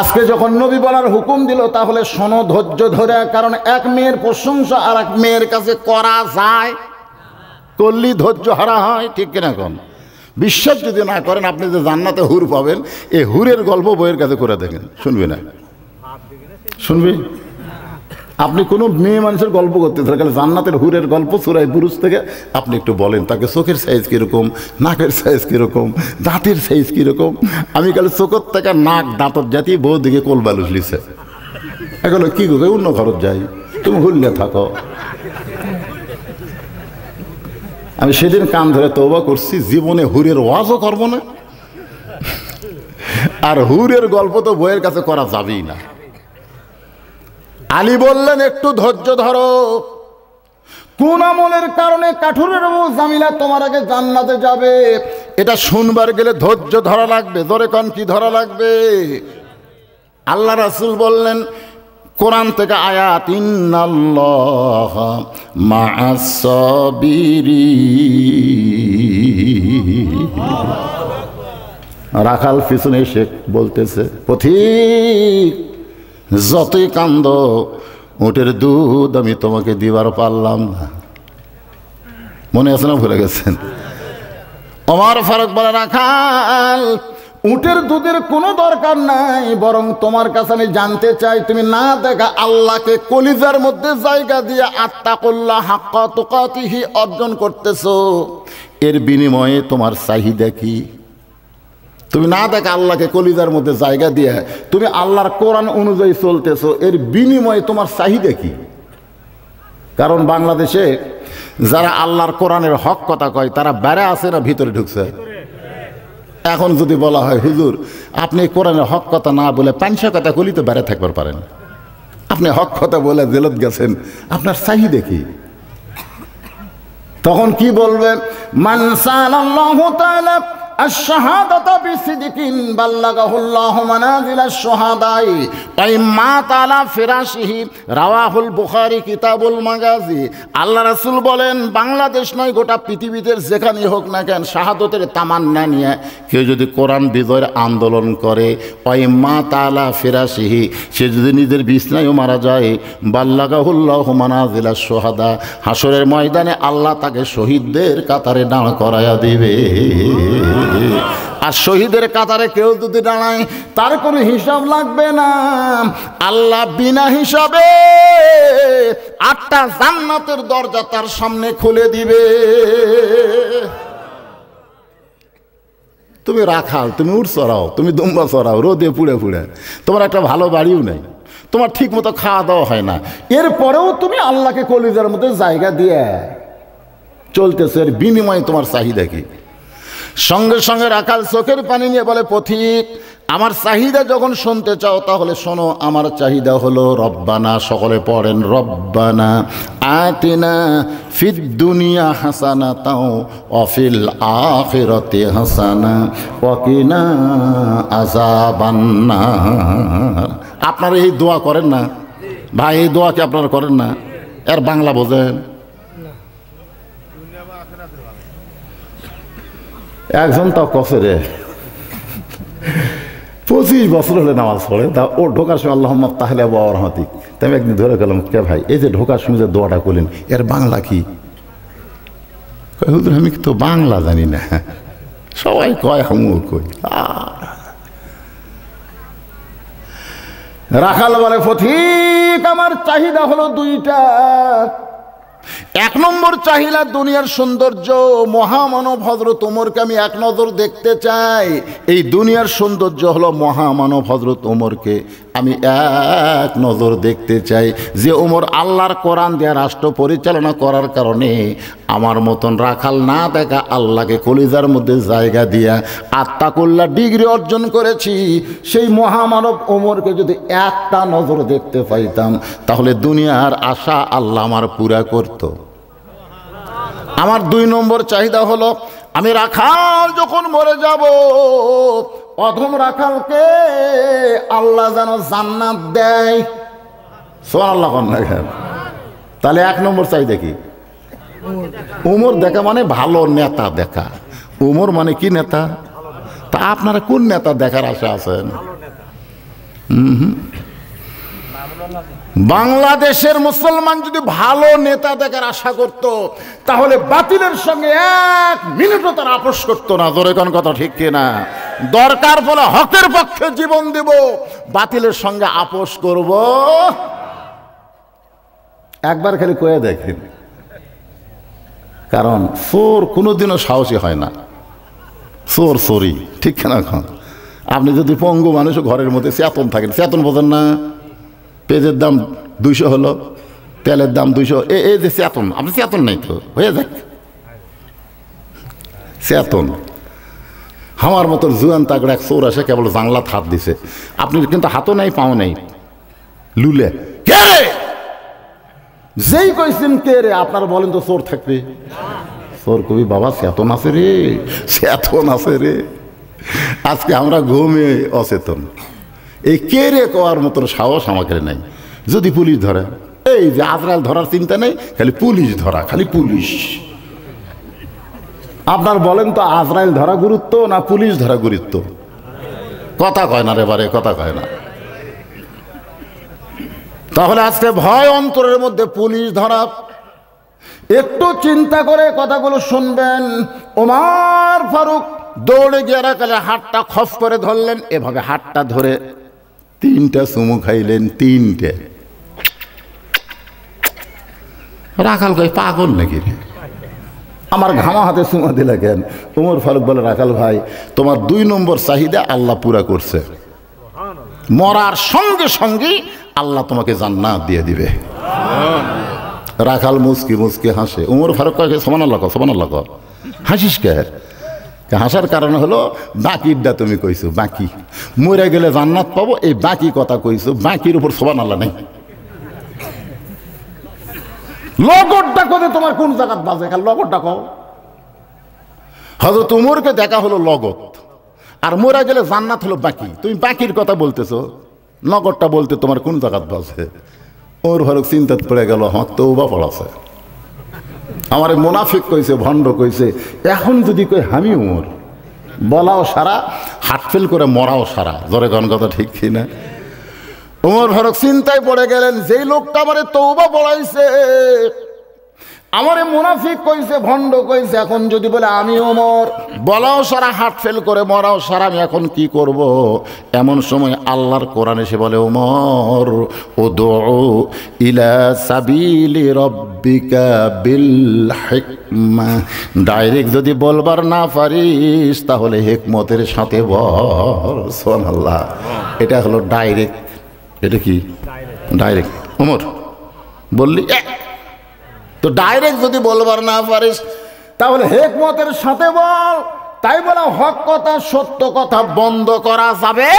আজকে যখন নবী বলার হুকুম দিল, তাহলে শোনো ধৈর্য ধরে, কারণ এক মেয়ের প্রশংসা আর এক মেয়ের কাছে করা যায়, করলেই ধৈর্য হারা হয়। ঠিক কিনা কোন? বিশ্বাস যদি না করেন, আপনি যে জান্নাতে হুর পাবেন, এই হুরের গল্প বইয়ের কাছে করে দেখেন। শুনবি না? শুনবি? আপনি কোনো মেয়ে মানুষের গল্প করতে থাকেন, জান্নাতের হুরের গল্প সূরা বুরুজ থেকে আপনি একটু বলেন, তাকে চোখের সাইজ কীরকম, নাকের সাইজ কীরকম, দাঁতের সাইজ কীরকম। আমি কালে চোখের থেকে নাক দাঁতর জাতি বউ দিকে কোল বালুস লিছে। এখন কি করবে? অন্য ঘরত যাই, তুমি হুল্লে থাকো। আমি সেদিন কান ধরে তওবা করছি, জীবনে হুরের ওয়াজও করব না, আর হুরের গল্প তো বইয়ের কাছে করা যাবেই না। আলী বললেন, একটু ধৈর্য ধরো। কোন আমলের কারণে কাঠুরের বউ জামিলা তোমার আগে জান্নাতে যাবে এটা শুনবার গেলে ধৈর্য ধরা লাগবে। জোরে কোন কি ধরা লাগবে? আল্লাহ রাসূল বললেন, কোরআন থেকে আয়াত, ইন্নাল্লাহা মা'আস সাবিরিন। রাখাল পিছনে এসে বলতেছে, পথিক যতই কান্দ উটের দুধ আমি তোমাকে দিবার পারলাম না। মনে আছে না, ভুলে গেছেন? ওমর ফারুক বলে, রাখাল উটের দুধের কোনো দরকার নাই, বরং তোমার কাছে আমি জানতে চাই তুমি না দেখা আল্লাহকে কলিজার মধ্যে জায়গা দিয়ে আত্তাকুল্লাহ হাক্কা তুকাতিহি অর্জন করতেছো, এর বিনিময়ে তোমার চাহিদা কি? তুমি না দেখা আল্লাহকে কলিজার মধ্যে জায়গা দিয়ে তুমি আল্লাহর কোরআন অনুযায়ী চলতেছো, এর বিনিময়ে তোমার চাহিদা কি? কারণ বাংলাদেশে যারা আল্লাহর কোরআনের হক কথা কয় তারা বাইরে আছে না ভিতরে ঢুকছে? এখন যদি বলা হয়, হুজুর আপনি কোরআনের হক কথা না বলে 500 কথা কলি তো বাইরে থাকবার পারেন, আপনি হক কথা বলে জেলত গেছেন, আপনার চাহিদা কি? তখন কি বলবেন? মান সালাল্লাহু তাআলা আশ-শাহাদাতা বিসিদকিন বাল্লাগাহুল্লাহু মানাজিলাশ শুহাদাই ওয়া মাত আলা ফিরাশিহি রাওয়াহুল বুখারী কিতাবুল মাগাজি। আল্লাহ রাসূল বলেন, বাংলাদেশ নয় গোটা পৃথিবীতে যেখানে হোক না কেন শাহাদতের তামান্না নিয়ে কেউ যদি কোরআন বিজয়ের আন্দোলন করে, ওয়া মাত আলা ফিরাশিহি, সে যদি নিজের বিছনায়ও মারা যায়, বাল্লাগাহুল্লাহু মানাজিলাশ শুহাদা, হাসরের ময়দানে আল্লাহ তাকে শহীদদের কাতারে দাঁড় করায়া দিবে। আর শহীদের কাতারে কেউ যদি দাঁড়ায় তার কোনো হিসাব লাগবে না, আল্লাহ বিনা হিসাবে 8টা জান্নাতের দরজা তার সামনে খুলে দিবে। তুমি রাখাল, তুমি উট চড়াও, তুমি দুম্বা চড়াও, রোদে পুড়ে পুড়ে, তোমার একটা ভালো বাড়িও নেই, তোমার ঠিক মতো খাওয়া দাওয়া হয় না, এরপরেও তুমি আল্লাহকে কলিজার মধ্যে জায়গা দিয়ে চলতেছে, এর বিনিময়ে তোমার চাহিদা কি? সঙ্গে সঙ্গে রাখাল চোখের পানি নিয়ে বলে, পথিক আমার চাহিদা যখন শুনতে চাও তাহলে শোনো, আমার চাহিদা হলো রব্বানা, সকলে পড়েন, রব্বানা আতিনা ফিদ দুনিয়া হাসানাতাও ওয়া ফিল আখিরাতি হাসানা ওয়া কিনা আযাবান্নার। আপনারা এই দোয়া করেন না ভাই? এই দোয়া কি আপনারা করেন না? এর বাংলা বোঝেন? একজন তাও কফে রে 25 বছর হলে নামাজ পড়ে, তা ও ঢোকার সময় আল্লাহুম্মা তাহলে আবু রহমাতিক, তাই একদিন ধরে গেলাম, কে ভাই এই যে ঢোকার সময় যে দোয়াটা করলেন এর বাংলা কি? হুজুর আমি তো বাংলা জানি না। সবাই কয়, আমিও কই। রাখাল বলে, পথিক আমার চাহিদা হলো 2টা। 1 নম্বর চাহিদা দুনিয়ার সৌন্দর্য, মহামানব হযরত ওমরকে আমি এক নজর দেখতে চাই। এই দুনিয়ার সৌন্দর্য হলো মহামানব হযরত ওমরকে আমি এক নজর দেখতে চাই, যে ওমর আল্লাহর কোরআন দিয়ে রাষ্ট্র পরিচালনা করার কারণে আমার মতন রাখাল না দেখা আল্লাহকে কলিজার মধ্যে জায়গা দিয়া আত্তাকুল্লাহ ডিগ্রি অর্জন করেছি। সেই মহামানব ওমরকে যদি একটা নজর দেখতে পাইতাম তাহলে দুনিয়ার আশা আল্লাহ আমার পুরা করত। আমার 2 নম্বর চাহিদা হলো, আমি রাখাল যখন মরে যাব অধম রাখালকে আল্লাহ যেন জান্নাত দেয়। সুবহানাল্লাহ। তাহলে 1 নম্বর চাহিদা কি? ওমর দেখা মানে ভালো নেতা দেখা। ওমর মানে কি নেতা? তা আপনারা কোন নেতা দেখার আশা আছেন? বাংলাদেশের মুসলমান যদি ভালো নেতা দেখার আশা করত তাহলে বাতিলের সঙ্গে 1 মিনিটও তারা আপোষ করতো না। জোরে কোন কথা ঠিক কিনা? দরকার বলে হকের পক্ষে জীবন দেব, বাতিলের সঙ্গে আপোষ করব। একবার খালি কয়ে দেখেন, কারণ চোর কোনোদিনও সাহসী হয় না। চোর চোরই, ঠিক কিনা? এখন আপনি যদি পঙ্গু মানুষ ঘরের মধ্যে চেতন থাকেন, চেতন বোঝেন না? পেঁয়াজের দাম 200 হলো, তেলের দাম 200, এই যে চেতন, আপনি চেতন নাই তো হয়ে যাক চেতন। আমার মতো জুয়ান তাগড়া এক চোর আসে, কেবল জানলাত হাত দিছে, আপনি কিন্তু হাতও নাই পাও নাই, লুলে কে রে? যেই কইছেন কে রে, আপনারা বলেন তো চোর থাকবে? চোর কবি বাবা চেতন আছে রে, চেতন আছে রে। আজকে আমরা ঘুমে অচেতন। এই কে রে কোয়ার মতো সাহস আমাকে নাই। যদি পুলিশ ধরে, এই যে আজরাইল ধরার চিন্তা নেই, খালি পুলিশ ধরা, খালি পুলিশ। আপনার বলেন তো আজরাইল ধরা গুরুত্ব না পুলিশ ধরা গুরুত্ব? কথা কয় না রে বারে, কথা কয় না। তাহলে আজকে ভয় অন্তরের মধ্যে, পুলিশ ধরা। একটু চিন্তা করে কথাগুলো শুনবেন। ওমর ফারুক দৌড়ে গিয়ে রাখালের হাতটা খপ করে ধরলেন, এভাবে হাতটা ধরে 3টা চুমু খাইলেন, 3টে। রাখাল কই পাগল নাকি রে, আমার ঘামা হাতে চুমা দিলে কেন? ওমর ফারুক বলে, রাখাল ভাই, তোমার 2 নম্বর চাহিদা আল্লাহ পুরা করছে, মরার সঙ্গে সঙ্গেই আল্লাহ তোমাকে জান্নাত দিয়ে দিবে। রাখাল মুসকি মুসকি হাসে। ওমর ফারুক কয়, সুবহানাল্লাহ, সুবহানাল্লাহ। হাসিস কে? হাসার কারণ হলো বাকিটা তুমি কইছো, বাকি মরে গেলে জান্নাত পাবো, এই বাকি কথা কইছো, বাকির উপর সুবহানাল্লাহ নাই। লগরটা কবে তোমার কোন জায়গাত বাজে? লগরটা কও। হযরত উমরকে দেখা হলো লগত, আর মরে গেলে জান্নাত হলো বাকি। তুমি বাকির কথা বলতেছো, লগরটা বলতে তোমার কোন জায়গাত বাজে? ওর ফারুক চিন্তাত পড়ে গেল, আমার তওবা পড়াছে, আমার মুনাফিক কইছে, ভণ্ড কইছে। এখন যদি কই আমি উমর, বলাও সারা, হাট ফেল করে মরাও সারা। জোরে কোন কথা ঠিক কি না? ওমর ফারুক চিন্তায় পড়ে গেলেন, যেই লোকটা আমারে তওবা পড়াইছে, আমারে মুনাফিক কইছে, ভণ্ড কইছে, এখন যদি বলে আমি ওমর, বলাও সারা, হাট ফেল করে মরাও সারা, আমি এখন কি করব? এমন সময় আল্লাহর কোরআন এসে বলে, ওমর উদউ ইলা সাবিলি রাব্বিকা বিল হিকমা। ডাইরেক্ট যদি বলবার না পারিস তাহলে হিকমতের সাথে বল। সুবহানাল্লাহ। এটা হলো ডাইরেক্ট। এটা কি ডাইরেক্ট? ওমর বললি তো ডাইরেক্ট যদি বলবার না পারিস তাহলে হিকমতের সাথে বল। তাই বলা হক কথা, সত্য কথা বন্ধ করা যাবে।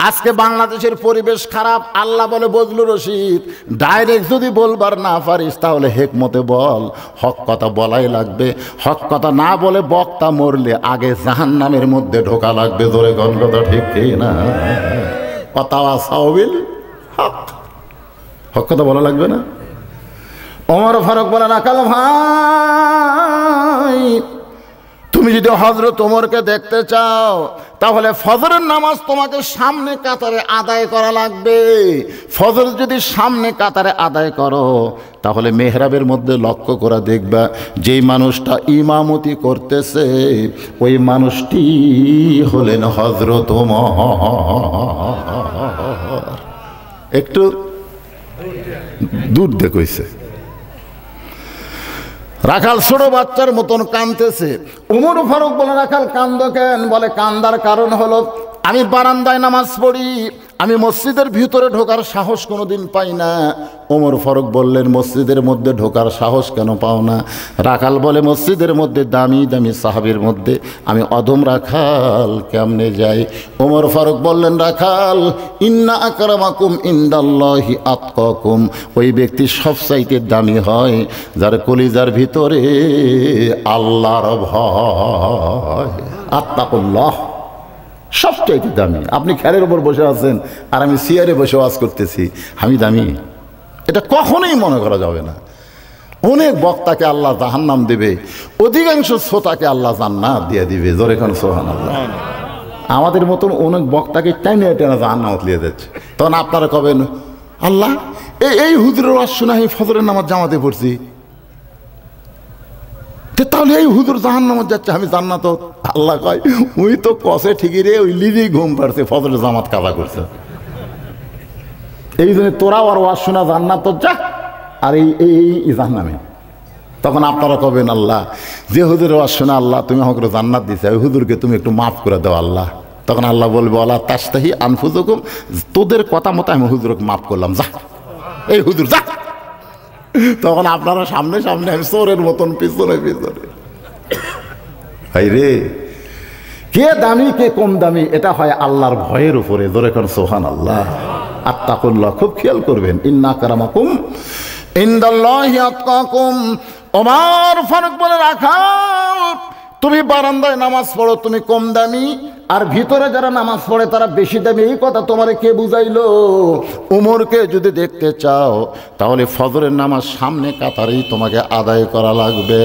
আজকে বাংলাদেশের পরিবেশ খারাপ। আল্লাহ বলে, বজলুর রশিদ, ডাইরেক্ট যদি বলবার না পারিস তাহলে হিকমতে বল। হক কথা বলাই লাগবে। হক কথা না বলে বক্তা মরলে আগে জাহান্নামের মধ্যে ঢোকা লাগবে। ধরে কোন কথা ঠিক কি না? ওয়াতাওয়াসাউবিল হক, হক কথা বলা লাগবে না? ওমর ফারুক বলে, রাখাল ভাই, তুমি যদি হযরত ওমরকে দেখতে চাও তাহলে ফজরের নামাজ তোমাকে সামনে কাতারে আদায় করা লাগবে। ফজর যদি সামনে কাতারে আদায় করো তাহলে মেহরাবের মধ্যে লক্ষ্য করে দেখবা যেই মানুষটা ইমামতি করতেছে ওই মানুষটি হলেন হযরত ওমর। একটু দূর দেখইছে। রাখাল ছোট বাচ্চার মতন কাঁদতেছে। ওমর ফারুক বলে, রাখাল কান্দো কেন? বলে, কান্দার কারণ হলো আমি বারান্দায় নামাজ পড়ি, আমি মসজিদের ভিতরে ঢোকার সাহস কোনোদিন পাই না। ওমর ফারুক বললেন, মসজিদের মধ্যে ঢোকার সাহস কেন পাও না? রাখাল বলে, মসজিদের মধ্যে দামি দামি সাহাবীর মধ্যে আমি অধম রাখাল কেমনে যাই? ওমর ফারুক বললেন, রাখাল, ইন্না আকরামাকুম ইনদাল্লাহি আতকাকুম। ওই ব্যক্তি সবচাইতে দামি হয় যার কলিজার ভিতরে আল্লাহর ভয়। আত্তাকুল্লাহ সবচাইতে দামি। আপনি খেরের উপর বসে আছেন আর আমি চেয়ারে বসে ওয়াজ করতেছি, আমি দামি? এটা কখনোই মনে করা যাবে না। অনেক বক্তাকে আল্লাহ জাহান্নাম দেবে, অধিকাংশ শ্রোতাকে আল্লাহ জান্নাত দিয়ে দিবে। জোরে কোন সুবহানাল্লাহ। আমাদের মতন অনেক বক্তাকে টাইনে টেনে জাহান্নামত দিয়ে দিচ্ছে। তখন আপনারা কবেন, আল্লাহ এই হুজুরের ওয়াজ শুনে আমি ফজরের নামাজ জামাতে পড়ছি, তাহলে এই হুজুর জাহান্নামত যাচ্ছে, আমি জান্নাত? আল্লাহ কয়, ওই তো কষে ঠিকই রে, ওই লিজেই ঘুম পাড়ছে, ফজরের জামাত কাজা করছে। এই জন্য তোরা আর ওয়াজ শোনা জান্নাত যা, আর এই জাহান্নামে। তখন আপনারা কবেন, আল্লাহ যে হুজুরের ওয়াজ শোনা আল্লাহ তুমি আমাকে জান্নাত দিছে, ওই হুজুরকে তুমি একটু মাফ করে দাও আল্লাহ। তখন আল্লাহ বলবে, আল্লাহ তাস্তাহি আনফুসুকুম, তোদের কথা মতো আমি হুজুরকে মাফ করলাম, যা এই হুজুর যা। তখন আপনারা সামনে সামনে, আমি চোরের মতন পিছনে পিছনে। ভাই রে, কে দামি কে কম দামি এটা হয় আল্লাহর ভয়ের উপরে। ধরে কোন সুবহানাল্লাহ। আত্তাকুল্লাহ, খুব খেয়াল করবেন। ইন্না আকরামাকুম ইনদাল্লাহি আতকাকুম। ওমর ফারুক বলে, রাখাল তুমি বারান্দায় নামাজ পড়ো তুমি কম দামি, আর ভিতরে যারা নামাজ পড়ে তারা বেশি দামি। এই কথা তোমারে কে বুঝাইলো? উমরকে যদি দেখতে চাও তাহলে ফজরের নামাজ সামনে কাতারেই তোমাকে আদায় করা লাগবে।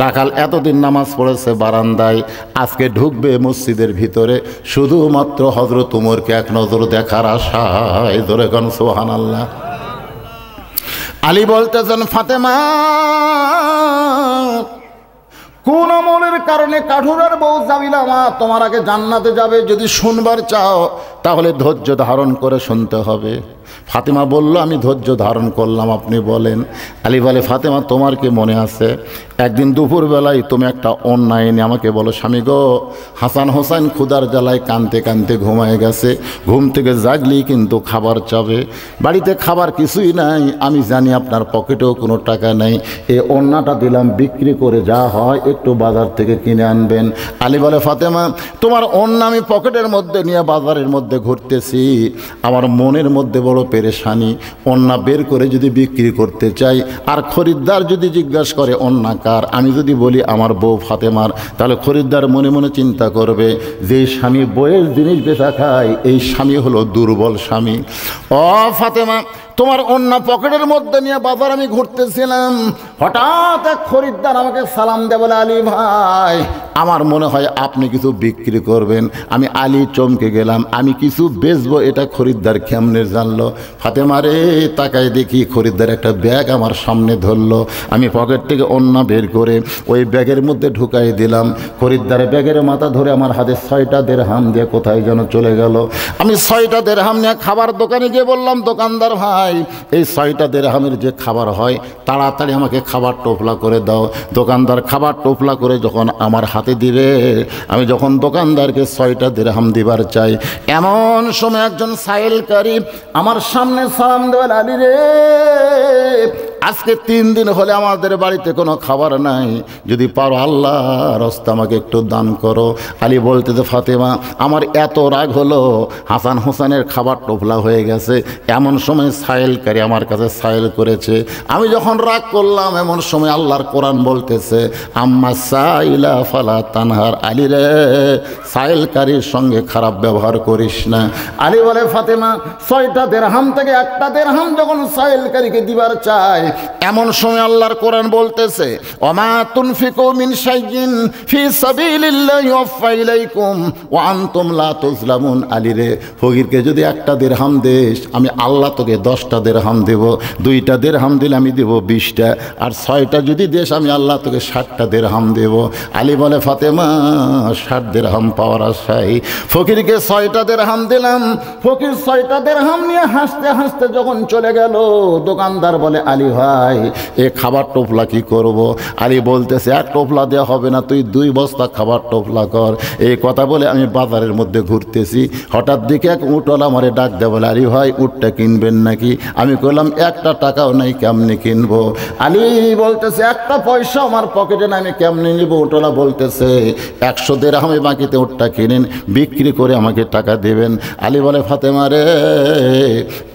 রাখাল এতদিন নামাজ পড়েছে বারান্দায়, আজকে ঢুকবে মসজিদের ভিতরে শুধুমাত্র হযরত উমরকে এক নজর দেখার আশায়। ধরে কোন সুবহানাল্লাহ। আলী বলতেছেন, ফাতেমা কোন আমলের কারণে কাঠুরার বউ জামিলা মা তোমার আগে জান্নাতে যাবে যদি শুনবার চাও তাহলে ধৈর্য ধারণ করে শুনতে হবে। ফাতেমা বলল, আমি ধৈর্য ধারণ করলাম, আপনি বলেন। আলী বলে, ফাতেমা তোমার কি মনে আছে একদিন দুপুরবেলায় তুমি একটা অন্যায় এনে আমাকে বলো, স্বামী গো হাসান হোসেন ক্ষুধার জ্বালায় কানতে কানতে ঘুমায় গেছে, ঘুম থেকে জাগলেই কিন্তু খাবার চাবে, বাড়িতে খাবার কিছুই নাই, আমি জানি আপনার পকেটেও কোনো টাকা নেই, এই অন্যটা দিলাম বিক্রি করে যা হয় একটু বাজার থেকে কিনে আনবেন। আলী বলে, ফাতেমা তোমার অন্য আমি পকেটের মধ্যে নিয়ে বাজারের মধ্যে ঘুরতেছি, আমার মনের মধ্যে বড় পেরেশানি, অন্যা বের করে যদি বিক্রি করতে চাই আর খরিদ্দার যদি জিজ্ঞাসা করে অন্যা কার, আমি যদি বলি আমার বউ ফাতেমার, তাহলে খরিদ্দার মনে মনে চিন্তা করবে যে স্বামী বইয়ের জিনিস বেচা খায় এই স্বামী হলো দুর্বল স্বামী। ও ফাতেমা তোমার অন্য পকেটের মধ্যে নিয়ে বাজার আমি ঘুরতেছিলাম, হঠাৎ এক খরিদ্দার আমাকে সালাম দেয়, বলে আলী ভাই আমার মনে হয় আপনি কিছু বিক্রি করবেন। আমি আলী চমকে গেলাম, আমি কিছু বেচবো এটা খরিদ্দার কেমনে জানলো? ফাতেমা রে তাকায় দেখি খরিদ্দার একটা ব্যাগ আমার সামনে ধরলো, আমি পকেট থেকে অন্য বের করে ওই ব্যাগের মধ্যে ঢুকাই দিলাম। খরিদ্দার ব্যাগের মাথা ধরে আমার হাতে 6টা দেরহাম দিয়ে কোথায় যেন চলে গেল। আমি 6টা দেরহাম নিয়ে খাবার দোকানে গিয়ে বললাম, দোকানদার ভাই এই 6টা দেরহামের যে খাবার হয় তাড়াতাড়ি আমাকে খাবার টোপলা করে দাও। দোকানদার খাবার টোপলা করে যখন আমার হাতে দিবে, আমি যখন দোকানদারকে 6টা দেরহাম দিবার চাই, এমন সময় একজন সাইলকারী আমার সামনে সালাম দেওয়ার, আলী রে আজকে 3 দিন হলে আমাদের বাড়িতে কোনো খাবার নাই, যদি পারো আল্লাহ রাস্তা আমাকে একটু দান করো। আলী বলতেছে, ফাতেমা আমার এত রাগ হলো, হাসান হোসেনের খাবার টোপলা হয়ে গেছে, এমন সময় সাইলকারী আমার কাছে সাইল করেছে, আমি যখন রাগ করলাম এমন সময় আল্লাহর কোরআন বলতেছে, আম্মা সাইলা ফালা তানহার, আলী রে সাইলকারীর সঙ্গে খারাপ ব্যবহার করিস না। আলী বলে, ফাতেমা 6টা দেরহাম থেকে একটা দেরহাম যখন সাইলকারীকে দিবার চায় এমন সময় আল্লাহর কোরআন বলতেছে, ওমা তুনফিকু মিন শাইইন ফি সাবিলিল্লাহি ইউফা ইলাইকুম ওয়া আনতুম লা তুজলামুন। আলী রে ফকিরকে যদি একটা দেরহাম দেস আমি আল্লাহ তোকে 10টা দেরহাম দেব, 2টা দেরহাম দিলে আমি দেব 20টা, আর 6টা যদি দেশ আমি আল্লাহ তোকে 60টা দেরহাম দেব। আলী বলে, ফাতেমা 60 দেরহাম পাওয়ার আশায় ফকিরকে 6টা দেরহাম দিলাম। ফকির 6টা দেরহাম নিয়ে হাসতে হাসতে যখন চলে গেল, দোকানদার বলে, আলী ভাই এ খাবার টোপলা কি করব? আলী বলতেছে, এক টোপলা দেওয়া হবে না, তুই 2 বস্তা খাবার টোপলা কর। এই কথা বলে আমি বাজারের মধ্যে ঘুরতেছি, হঠাৎ দিকে এক উটওয়ালা আমারে ডাক দেয়, বলে, আলী ভাই উটটা কিনবেন নাকি? আমি কইলাম, একটা টাকাও নাই, কেমনে কিনবো? আলী বলতেছে, একটা পয়সা আমার পকেটে না, আমি কেমনে নিব? উটওয়ালা বলতেছে, 100 দেরহামে বাকিতে উটটা কিনেন, বিক্রি করে আমাকে টাকা দেবেন। আলী বলে, ফাতেমা রে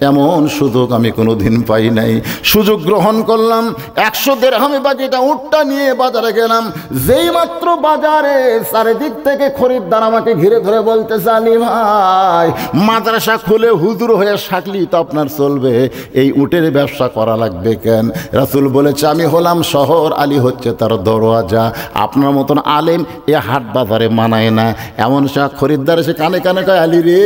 এমন সুযোগ আমি কোনোদিন পাই নাই, সুযোগ গ্রহণ করলাম, 100 দেরহামে বাকিটা উটটা নিয়ে বাজারে গেলাম। যেই মাত্র বাজারে চারিদিক থেকে খরিদ্দার আমাকে ঘিরে ধরে বলতেছে, আলী ভাই মাদ্রাসা খুলে হুজুর হয়ে শাকলি তো আপনার চলবে, এই উটের ব্যবসা করা লাগবে কেন? রাসূল বলেছে, আমি হলাম শহর, আলী হচ্ছে তার দরওয়াজা, আপনার মতন আলেম এ হাট বাজারে মানায় না। এমন সে খরিদ্দার এসে কানে কানে কয়, আলী রে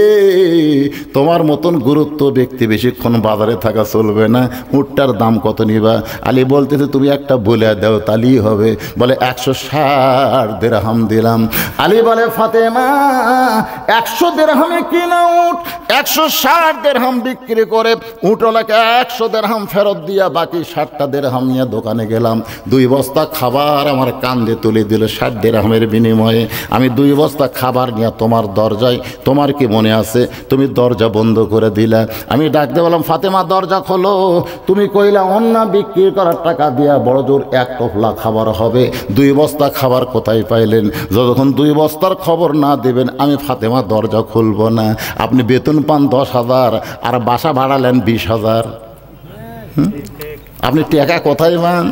তোমার মতন গুরুত্ব ব্যক্তি বেশিক্ষণ বাজারে থাকা চলবে না, উটটার দাম কত নিবা? আলী বলতেছে, তুমি একটা বলে দাও তাহলেই হবে। বলে, 160 দেরহাম দিলাম। আলী বলে, ফাতেমা 100 দেরহামে কিনা উট, 160 দেরহাম বিক্রি করে উটওয়ালাকে 100 দেরহাম ফেরত দিয়া বাকি 60টা দেরহাম নিয়ে দোকানে গেলাম। 2 বস্তা খাবার আমার কান্দে তুলে দিল 60 দেরহামের বিনিময়ে। আমি 2 বস্তা খাবার নিয়ে তোমার দরজায়, তোমার কি মনে আছে তুমি দরজা বন্ধ করে দিলা? আমি ডাকতে বললাম, ফাতেমা দরজা খোলো। তুমি কইলা অন্য বিক্রি করার টাকা দিয়া বড় জোর 1 টোপলা খাবার হবে, 2 বস্তা খাবার কোথায় পাইলেন? যখন 2 বস্তার খবর না দেবেন আমি ফাতেমা দরজা খুলব না। আপনি বেতন পান 10,000 আর বাসা ভাড়া নেন 20,000, আপনি টাকা কোথায় পান?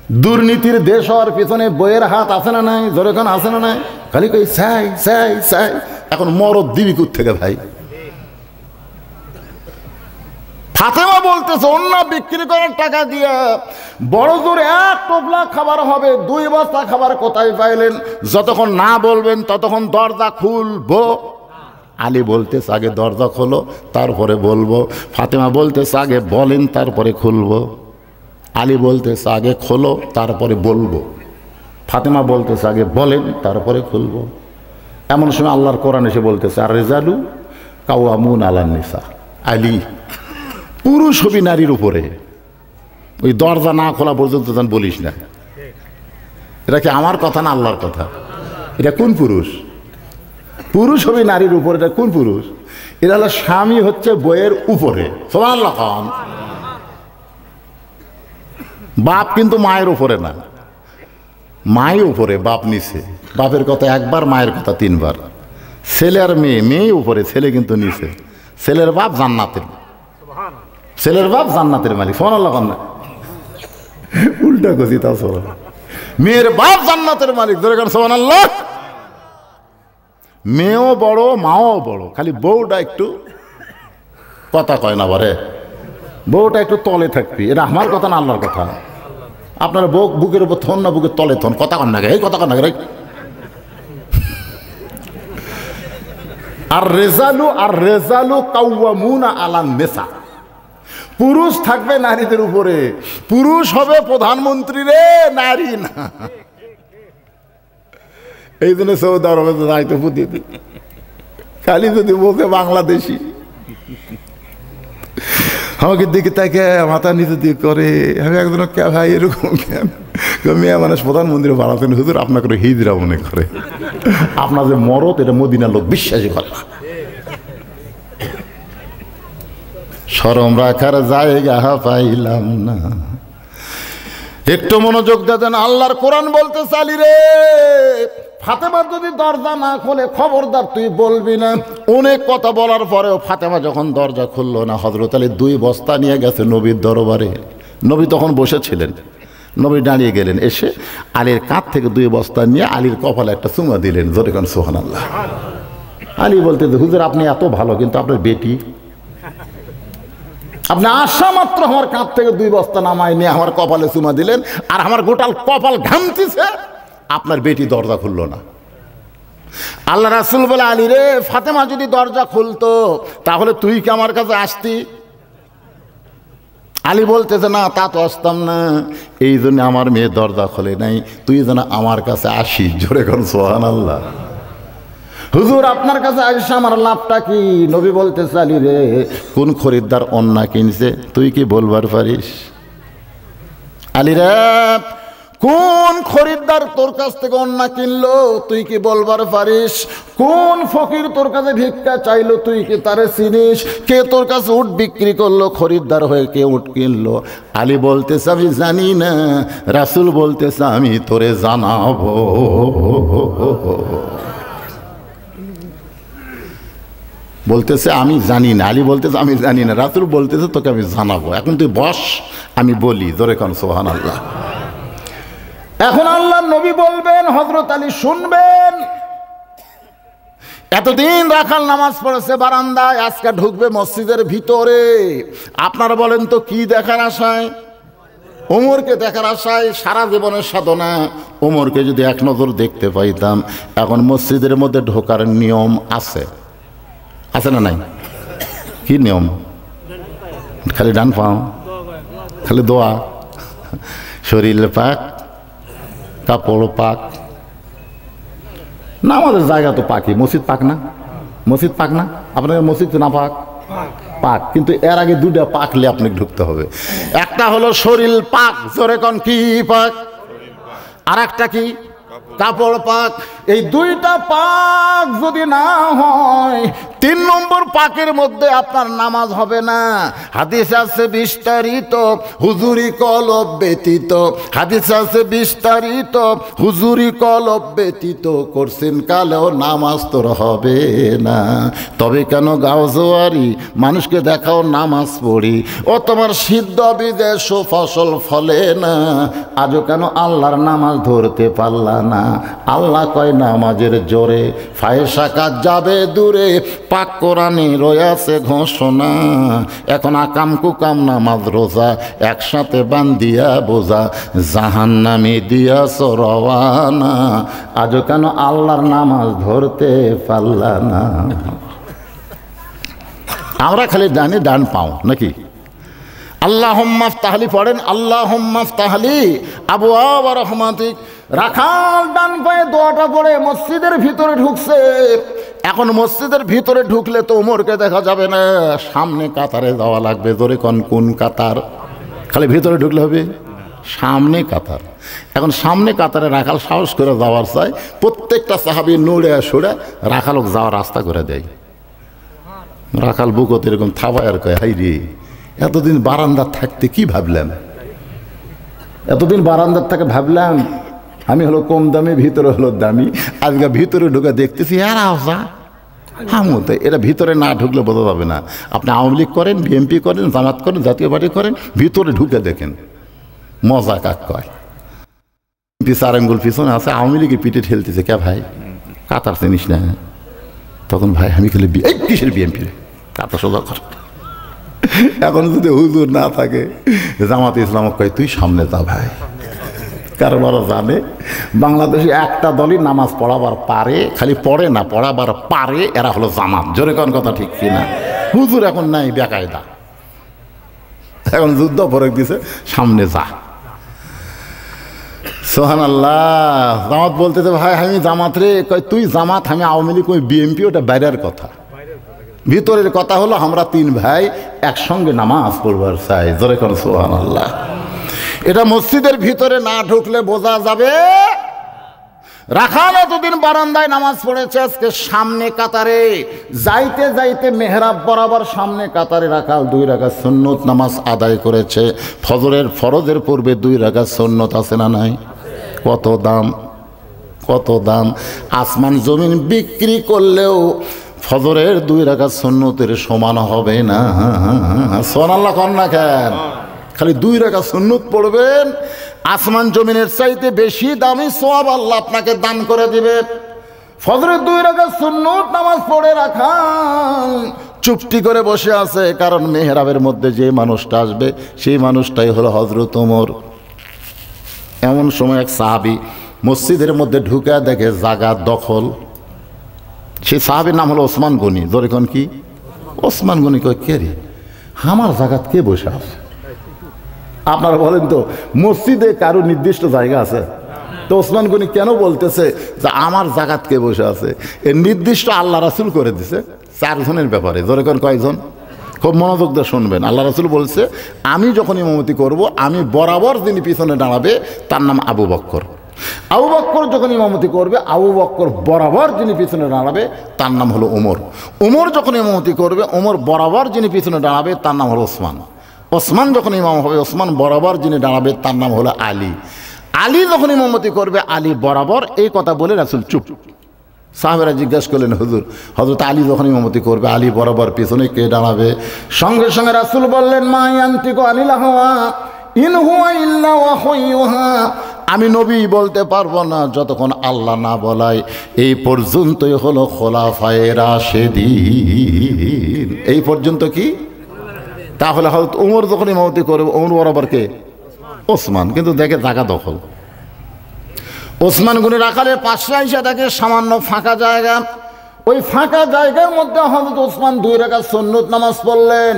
দুর্নীতির দেশ হওয়ার পিছনে বইয়ের হাত আছে না নাই? জোরে কোন আছে না নাই? খালি কই চাই চাই চাই। এখন মরদ দিবি কোথা থেকে ভাই? ফাতেমা বলতেছে অন্য বিক্রি করার টাকা দিয়ে বড় জোর এক টোপলা খাবার হবে, 2 বস্তা খাবার কোথায় পাইলেন? যতক্ষণ না বলবেন ততক্ষণ দরজা খুলবো। আলী বলতেছে আগে দরজা খোলো তারপরে বলবো। ফাতেমা বলতেছে আগে বলেন তারপরে খুলবো। আলী বলতেছে আগে খোলো তারপরে বলবো। ফাতেমা বলতেছে আগে বলেন তারপরে খুলবো। এমন সময় আল্লাহর কোরআন এসে বলতেছে আর রেজালু কাওয়ামুন আলান নিসা। আলী পুরুষ হবি নারীর উপরে, ওই দরজা না খোলা পর্যন্ত যেন বলিস না। এটা কি আমার কথা না আল্লাহর কথা? এটা কোন পুরুষ? পুরুষ হবি নারীর উপরে, এটা কোন পুরুষ? এটা হলো স্বামী হচ্ছে বইয়ের উপরে। সুবহানাল্লাহ। বাপ কিন্তু মায়ের উপরে না, মায়ের উপরে, বাপ নিচে। বাপের কথা একবার, মায়ের কথা 3 বার। ছেলে আর মেয়ে, মেয়ে উপরে, ছেলে কিন্তু নিচে। ছেলের বাপ জান্নাতের, ছেলের বাপ জান্নাতের মালিক। সুবহানাল্লাহ। উল্টা কছি তা শোনো, মেয়ের বাপ জান্নাতের মালিক। ধরে কেন সুবহানাল্লাহ। মেয়েও বড়, মাও বড়, খালি বউটা একটু কথা কয় না বারে, বউটা একটু তলে থাকবি। এটা আমার কথা না আল্লাহর কথা। আপনার বউ বুকের উপর থন না বুকের তলে থন, কথা কন না গে, এই কথা কন না গে। আর রেজালু কাওয়ামুনা আলান নিসা। পুরুষ থাকবে নারীদের উপরে, পুরুষ হবে প্রধানমন্ত্রী রে, নারী না। এই জন্য সৌদি আরবে যাইতে পুঁতি খালি যদি বলতে বাংলাদেশি আমাকে দিকে তাকে মাথা নিচে দিয়ে করে। আমি একজন কে ভাই এরকম কেন? মেয়ে মানুষ প্রধানমন্ত্রী বাড়াতেন, হুজুর আপনাকে হিজরা মনে করে। আপনার যে মরদ এটা মদিনার লোক বিশ্বাসই করে না। শরম রাখার জায়গা পাইলাম না। একটু মনোযোগ দেন। আল্লাহর কোরআন বলতে চালি রে, ফাতেমা যদি দরজা না খোলে খবরদার তুই বলবি না। অনেক কথা বলার পরেও ফাতেমা যখন দরজা খুললো না, হযরত আলী 2 বস্তা নিয়ে গেছে নবীর দরবারে। নবী তখন বসেছিলেন, নবী দাঁড়িয়ে গেলেন, এসে আলীর কাঁধ থেকে 2 বস্তা নিয়ে আলীর কপালে একটা চুমা দিলেন। জোরে কোন সুবহানাল্লাহ। আলী বলতে হুজুর আপনি এত ভালো, কিন্তু আপনার বেটি, আপনি আসা মাত্র আমার কাঁধ থেকে 2 বস্তা নামায় নিয়ে আমার কপালে চুমা দিলেন, আর আমার গোটাল কপাল ঘামতিছে, আপনার বেটি দরজা খুললো না। আল্লাহ রাসূল বলে আলী রে, ফাতেমা যদি দরজা খুলতো তাহলে তুই কি আমার কাছে আসতি? আলী বলতেছে না, তা তো আসতাম না, এই জন্য আমার মেয়ে দরজা খোলে নাই, তুই যেন আমার কাছে আসিস। জোরে কর সুবহানাল্লাহ। হুজুর আপনার কাছে আসছে আমার লাভটা কি? নবী বলতেছে আলী রে, কোন খরিদ্দার অন্না কিনছে তুই কি বলবার পারিস? আলী রে, কোন খরিদ্দার তোর কাছ থেকে অন্না কিনলো তুই কি বলবার পারিস? কোন ফকির তোর কাছে ভিক্ষা চাইলো তুই কি তারে চিনিস? কে তোর কাছে উট বিক্রি করলো খরিদ্দার হয়ে, কে উট কিনলো? আলী বলতেছে আমি জানি না। রাসূল বলতেছে আমি তোরে জানাবো। বলতেছে আমি জানি না। আলী বলতেছে আমি জানি না। রাসূল বলতেছে তোকে আমি জানাবো, এখন তুই বস, আমি বলি। জোরে কোন সুবহানাল্লাহ। এখন আল্লাহর নবী বলবেন, হযরত আলী শুনবেন। এতদিন রাখাল নামাজ পড়েছে বারান্দায়, আজকে ঢুকবে মসজিদের ভিতরে। আপনারা বলেন তো কি দেখার আশায়? ওমরকে দেখার আশায়। সারা জীবনের সাধনা। ওমরকে যদি এক নজর দেখতে পাইতাম। এখন মসজিদের মধ্যে ঢোকার নিয়ম আছে, আছে না নাই? কি নিয়ম? খালি ডান পাও, খালি দোয়া, শরীর পাক, কাপড় পাক না। আমাদের জায়গা তো পাকি, মসজিদ পাক না? মসজিদ পাক না? আপনাদের মসজিদ না পাক? পাক, কিন্তু এর আগে 2টা পাকলে আপনাকে ঢুকতে হবে। একটা হলো শরীর পাক, জোরে কোন কি পাক? আর একটা কি? কাপড় পাক। এই দুইটা পাক যদি না হয়, 3 নম্বর পাকের মধ্যে আপনার নামাজ হবে না। হাদিস আছে বিস্তারিত, হুজুরি কলব ব্যতীত, হাদিস আছে বিস্তারিত, হুজুরি কলব ব্যতীত করছেন কালেও নামাজ তোর হবে না। তবে কেন গাওজোয়ারি, মানুষকে দেখাও নামাজ পড়ি, ও তোমার সিদ্ধ বিদেশ ফসল ফলে না, আজও কেন আল্লাহর নামাজ ধরতে পারলা না? আল্লাহ কয় নামাজের জোরে ফায়সা কাজ যাবে দূরে, পাক কোরআনে রয়েছে ঘোষণা। এখন আকাম কুকাম নামাজ রোজা একসাথে বান্ধিয়া বোঝা, জাহান্নামে দিয়াছ রওয়ানা, আজও কেন আল্লাহর নামাজ ধরতে পারলা না? আমরা খালি জানি ডান পাও নাকি? আল্লাহুম্মা ইফতাহলি পড়েন, আল্লাহুম্মা ইফতাহলি আবওয়াব রাহমাতিক। রাখাল ডান পায়ে দোয়াটা পড়ে মসজিদের ভিতরে ঢুকছে। এখন মসজিদের ভিতরে ঢুকলে তো ওমরকে দেখা যাবে না, সামনে কাতারে যাওয়া লাগবে। জোরে কোন কাতার? খালি ভিতরে ঢুকলে হবে? সামনে কাতার। এখন সামনে কাতারে রাখাল সাহস করে যাওয়ার চাই, প্রত্যেকটা সাহাবী নড়ে সরে রাখালক যাওয়ার রাস্তা করে দেয়। রাখাল বুকতে এরকম থাবায় আর কয়, হাই রে, এতদিন বারান্দার থাকতে কি ভাবলাম, এতদিন বারান্দার থেকে ভাবলাম আমি হলো কম দামি, ভিতরে হলো দামি। আজকে ভিতরে ঢুকে দেখতেছি এরা তো এরা ভিতরে না ঢুকলে বোঝা যাবে না। আপনি আওয়ামী লীগ করেন, বিএনপি করেন, জামাত করেন, জাতীয় পার্টি করেন, ভিতরে ঢুকে দেখেন মজা কাক কয়। চার আঙ্গুল পিছনে আছে, আওয়ামী লীগের পিঠে ঠেলতেছে, কে ভাই কাতার চিনিস না? তখন ভাই আমি খেলে কিসের বিএনপি কাতার সোজা কর। এখন যদি হুজুর না থাকে, জামাতে ইসলাম কয় তুই সামনে যা ভাই। কারবারা জানে বাংলাদেশে একটা দলই নামাজ পড়াবার পারে, খালি পড়ে না, পড়াবার পারে, এরা হলো জামাত। জোরে কোন কথা ঠিক কিনা? হুজুর এখন নাই, বেকায়দা। এখন যুদ্ধ ফরক দিছে, সামনে যা। সুবহানাল্লাহ। জামাত বলতেছে ভাই আমি জামাত রে। কয় তুই জামাত, আমি আওয়ামী লীগ, ওই বিএনপি, ওটা বাইরের কথা। ভিতরের কথা হলো আমরা 3 ভাই একসঙ্গে নামাজ পড়বার চাই। জোরে কোন সুবহানাল্লাহ। এটা মসজিদের ভিতরে না ঢুকলে বোঝা যাবে। রাখাল এতদিন বারান্দায় নামাজ পড়েছে, আজকে সামনে কাতারে যাইতে যাইতে মেহরাব বরাবর সামনে কাতারে রাখাল 2 রাকাত সুন্নত নামাজ আদায় করেছে। ফজরের ফরজের পূর্বে 2 রাকাত সুন্নত আছে না নাই? কত দাম, কত দাম! আসমান জমিন বিক্রি করলেও ফজরের 2 রাকাত সুন্নতের সমান হবে না। সুবহানাল্লাহ কন না কেন? খালি 2 রাকাত সুন্নত পড়বেন, আসমান জমিনের চাইতে বেশি দামি সওয়াব আল্লাহ আপনাকে দান করে দিবে। ফজরের 2 রাকাত সুন্নত নামাজ পড়ে রাখাল চুপটি করে বসে আছে, কারণ মেহরাবের মধ্যে যে মানুষটা আসবে সেই মানুষটাই হলো হযরত ওমর। এমন সময় এক সাহাবী মসজিদের মধ্যে ঢুকে দেখে জায়গা দখল। সেই সাহাবীর নাম হলো ওসমান গনি। জোরে কোন কি? ওসমান গনি। কয় কে রে, আমার জায়গাত কে বসে আছে? আপনারা বলেন তো, মসজিদে কারো নির্দিষ্ট জায়গা আছে? তো ওসমান গনি কেন বলতেছে যে আমার জায়গাত কে বসে আছে? এর নির্দিষ্ট আল্লাহ রাসূল করে দিছে 4 জনের ব্যাপারে। জোরে কোন কয়জন? খুব মনোযোগ দিয়ে শুনবেন। আল্লাহ রাসূল বলছে আমি যখন ইমামতি করব, আমি বরাবর যিনি পিছনে দাঁড়াবে তার নাম আবু বকর। আবু বকর যখন ইমামতি করবে, আবু বকর বরাবর যিনি পিছনে দাঁড়াবে তার নাম হলো ওমর। ওমর যখন ইমামতি করবে, ওমর বরাবর যিনি পিছনে দাঁড়াবে তার নাম হলো ওসমান। ওসমান যখন ইমাম হবে, ওসমান বরাবর যিনি দাঁড়াবে তার নাম হলো আলী। আলী যখন ইমামতি করবে, আলী বরাবর। এই কথা বলে রাসূল চুপ। সাহাবেরা জিজ্ঞাসা করলেন হুজুর, হযরত আলী যখন ইমামতি করবে, আলী বরাবর পিছনে কে দাঁড়াবে? সঙ্গে সঙ্গে রাসূল বললেন মা ইয়ান্তিকু আনিল হাওয়া ইন হুয়া ইল্লা ওয়াহয়ুন ইউহা। আমি নবী বলতে পারবো না যতক্ষণ আল্লাহ না বলায়। এই পর্যন্তই হলো খোলাফায়ে রাশেদিন। এই পর্যন্ত কি? তাহলে হযরত ওমর যখন ইমামতি করবে, ওমর বরাবর কে? ওসমান। কিন্তু দেখে জায়গা দখল। ওসমান গনি রাখালের পাশে এসে দেখে সামান্য ফাঁকা জায়গা। ওই ফাঁকা জায়গার মধ্যে হযরত ওসমান 2 রাকাত সুন্নত নামাজ পড়লেন।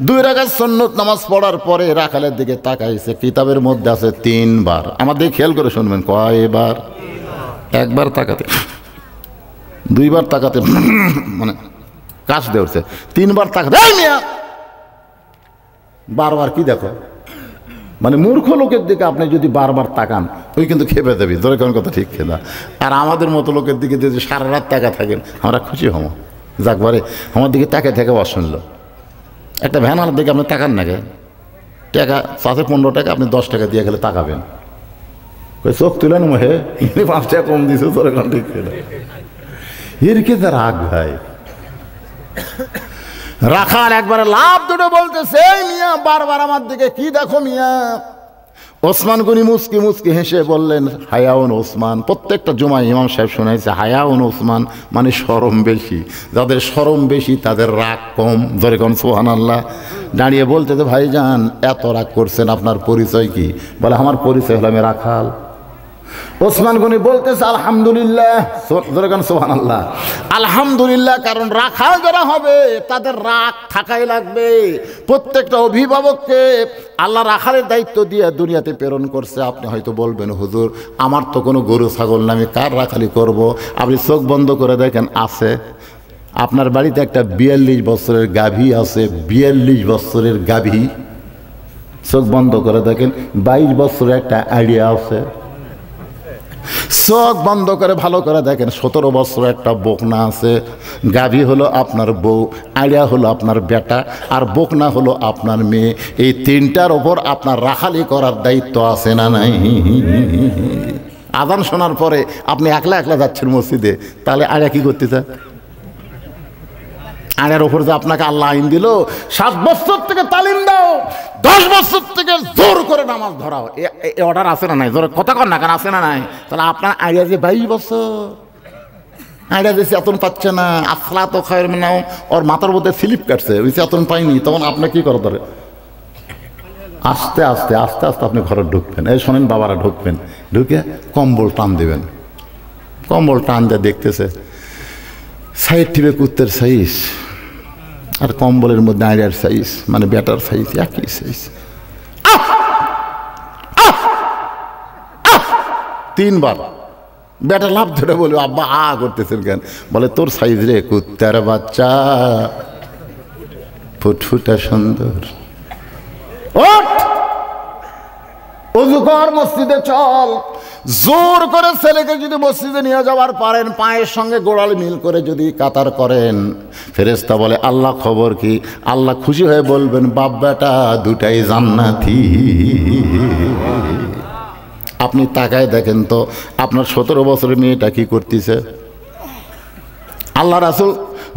2 রাকাত সুন্নত নামাজ পড়ার পরে রাখালের দিকে তাকাইছে। কিতাবের মধ্যে আছে 3 বার। আমাদের খেয়াল করে শুনবেন, কয়বার? 1 বার তাকাতে, 2 বার তাকাতে মানে কাশ দিয়ে উঠছে, 3 বার তাকাতে। এই মিয়া বারবার কি দেখো? মানে মূর্খ লোকের দিকে আপনি যদি বারবার তাকান ওই কিন্তু খেপে দেবে, ধরে কোন কথা ঠিক খেলা। আর আমাদের মতো লোকের দিকে যদি সারা রাত তাকা থাকেন আমরা খুশি হব, যাকবারে আমার দিকে তাকে থেকে অশুনল। একটা ভ্যানার দিকে আপনি তাকান না গে, টাকা 15 টাকা আপনি 10 টাকা দিয়ে গেলে তাকাবেন, চোখ তুলেন মহে 5 টাকা কম দিয়েছে, ধরে কোন ঠিক খেলা। এর কে তার রাগ ভাই। রাখাল একবারে লাভ দুটো বলতেছে, মিয়া বারবার আমার দিকে কি দেখো মিয়া। ওসমান গনি মুস্কি মুস্কি হেসে বললেন, হায়াউন ওসমান। প্রত্যেকটা জুমায় ইমাম সাহেব শোনাইছে হায়াউন ওসমান, মানে শরম বেশি। যাদের শরম বেশি তাদের রাগ কম, ধরে কোন সুবহানাল্লাহ। দাঁড়িয়ে বলতেছে, ভাইজান এত রাগ করছেন, আপনার পরিচয় কি? বলে আমার পরিচয় হলো আমি রাখাল। ওসমান গনি বলতেছে আলহামদুলিল্লাহ, ধরে কোন সুবহানাল্লাহ, আলহামদুলিল্লাহ। কারণ রাখাল যারা হবে তাদের রাগ থাকাই লাগবে। প্রত্যেকটা অভিভাবককে আল্লাহ রাখালের দায়িত্ব দিয়ে দুনিয়াতে প্রেরণ করছে। আপনি হয়তো বলবেন, হুজুর আমার তো কোনো গরু ছাগল না, আমি কার রাখালি করব? আপনি চোখ বন্ধ করে দেখেন, আছে আপনার বাড়িতে একটা 42 বছরের গাভী আছে, 42 বছরের গাভী। চোখ বন্ধ করে দেখেন, 22 বছরের একটা আইডিয়া আছে। চোখ বন্ধ করে ভালো করে দেখেন, 17 বছরের একটা বকনা আছে। গাভী হলো আপনার বউ, আইডিয়া হলো আপনার বেটা, আর বকনা হলো আপনার মেয়ে। এই তিনটার ওপর আপনার রাখালি করার দায়িত্ব আছে না নাই? আজান শোনার পরে আপনি একলা একলা যাচ্ছেন মসজিদে, তাহলে আইডিয়া কি করতে চায়? আইনের ওপর যে আপনাকে আল্লাহ আইন দিল, 7 বছর থেকে তালিম দাও, 10 বছর থেকে জোর করে নামাজ ধরাও, এ অর্ডার আছে না নাই? জোর কথা কর না, কেন আছে না নাই? তাহলে আপনার আইডিয়া যে 22 বছর, আইডিয়া যে চেতন পাচ্ছে না, আসলা তো খায়ের নাও, ওর মাথার মধ্যে স্লিপ কাটছে, ওই চেতন পাইনি, তখন আপনার কি করা ধরে? আস্তে আস্তে আস্তে আস্তে আপনি ঘরে ঢুকবেন। এই শোনেন বাবারা, ঢুকবেন, ঢুকে কম্বল টান দেবেন। কম্বল টান দিয়ে দেখতেছে সাইড টিপে কুত্তের সাইজ আর কম্বলের মধ্যে আইডিয়ার সাইজ, মানে ব্যাটার সাইজ একই সাইজ। 3 বার ব্যাটা লাভ ধরে বলবে, আব্বা করতেছেন কেন? বলে তোর সাইজ রে কুত্তার বাচ্চা, ফুটফুটা সুন্দর, ওঠ ওযু কর, মসজিদে চল। জোর করে ছেলেকে যদি মসজিদে নিয়ে যাওয়ার পারেন, পায়ের সঙ্গে গোড়াল মিল করে যদি কাতার করেন, ফেরেশতা বলে আল্লাহ খবর কি? আল্লাহ খুশি হয়ে বলবেন, বাপ বেটা দুটাই জান্নাতি। আপনি তাকায় দেখেন তো আপনার 17 বছরের মেয়েটা কি করতেছে। আল্লাহ রাসূল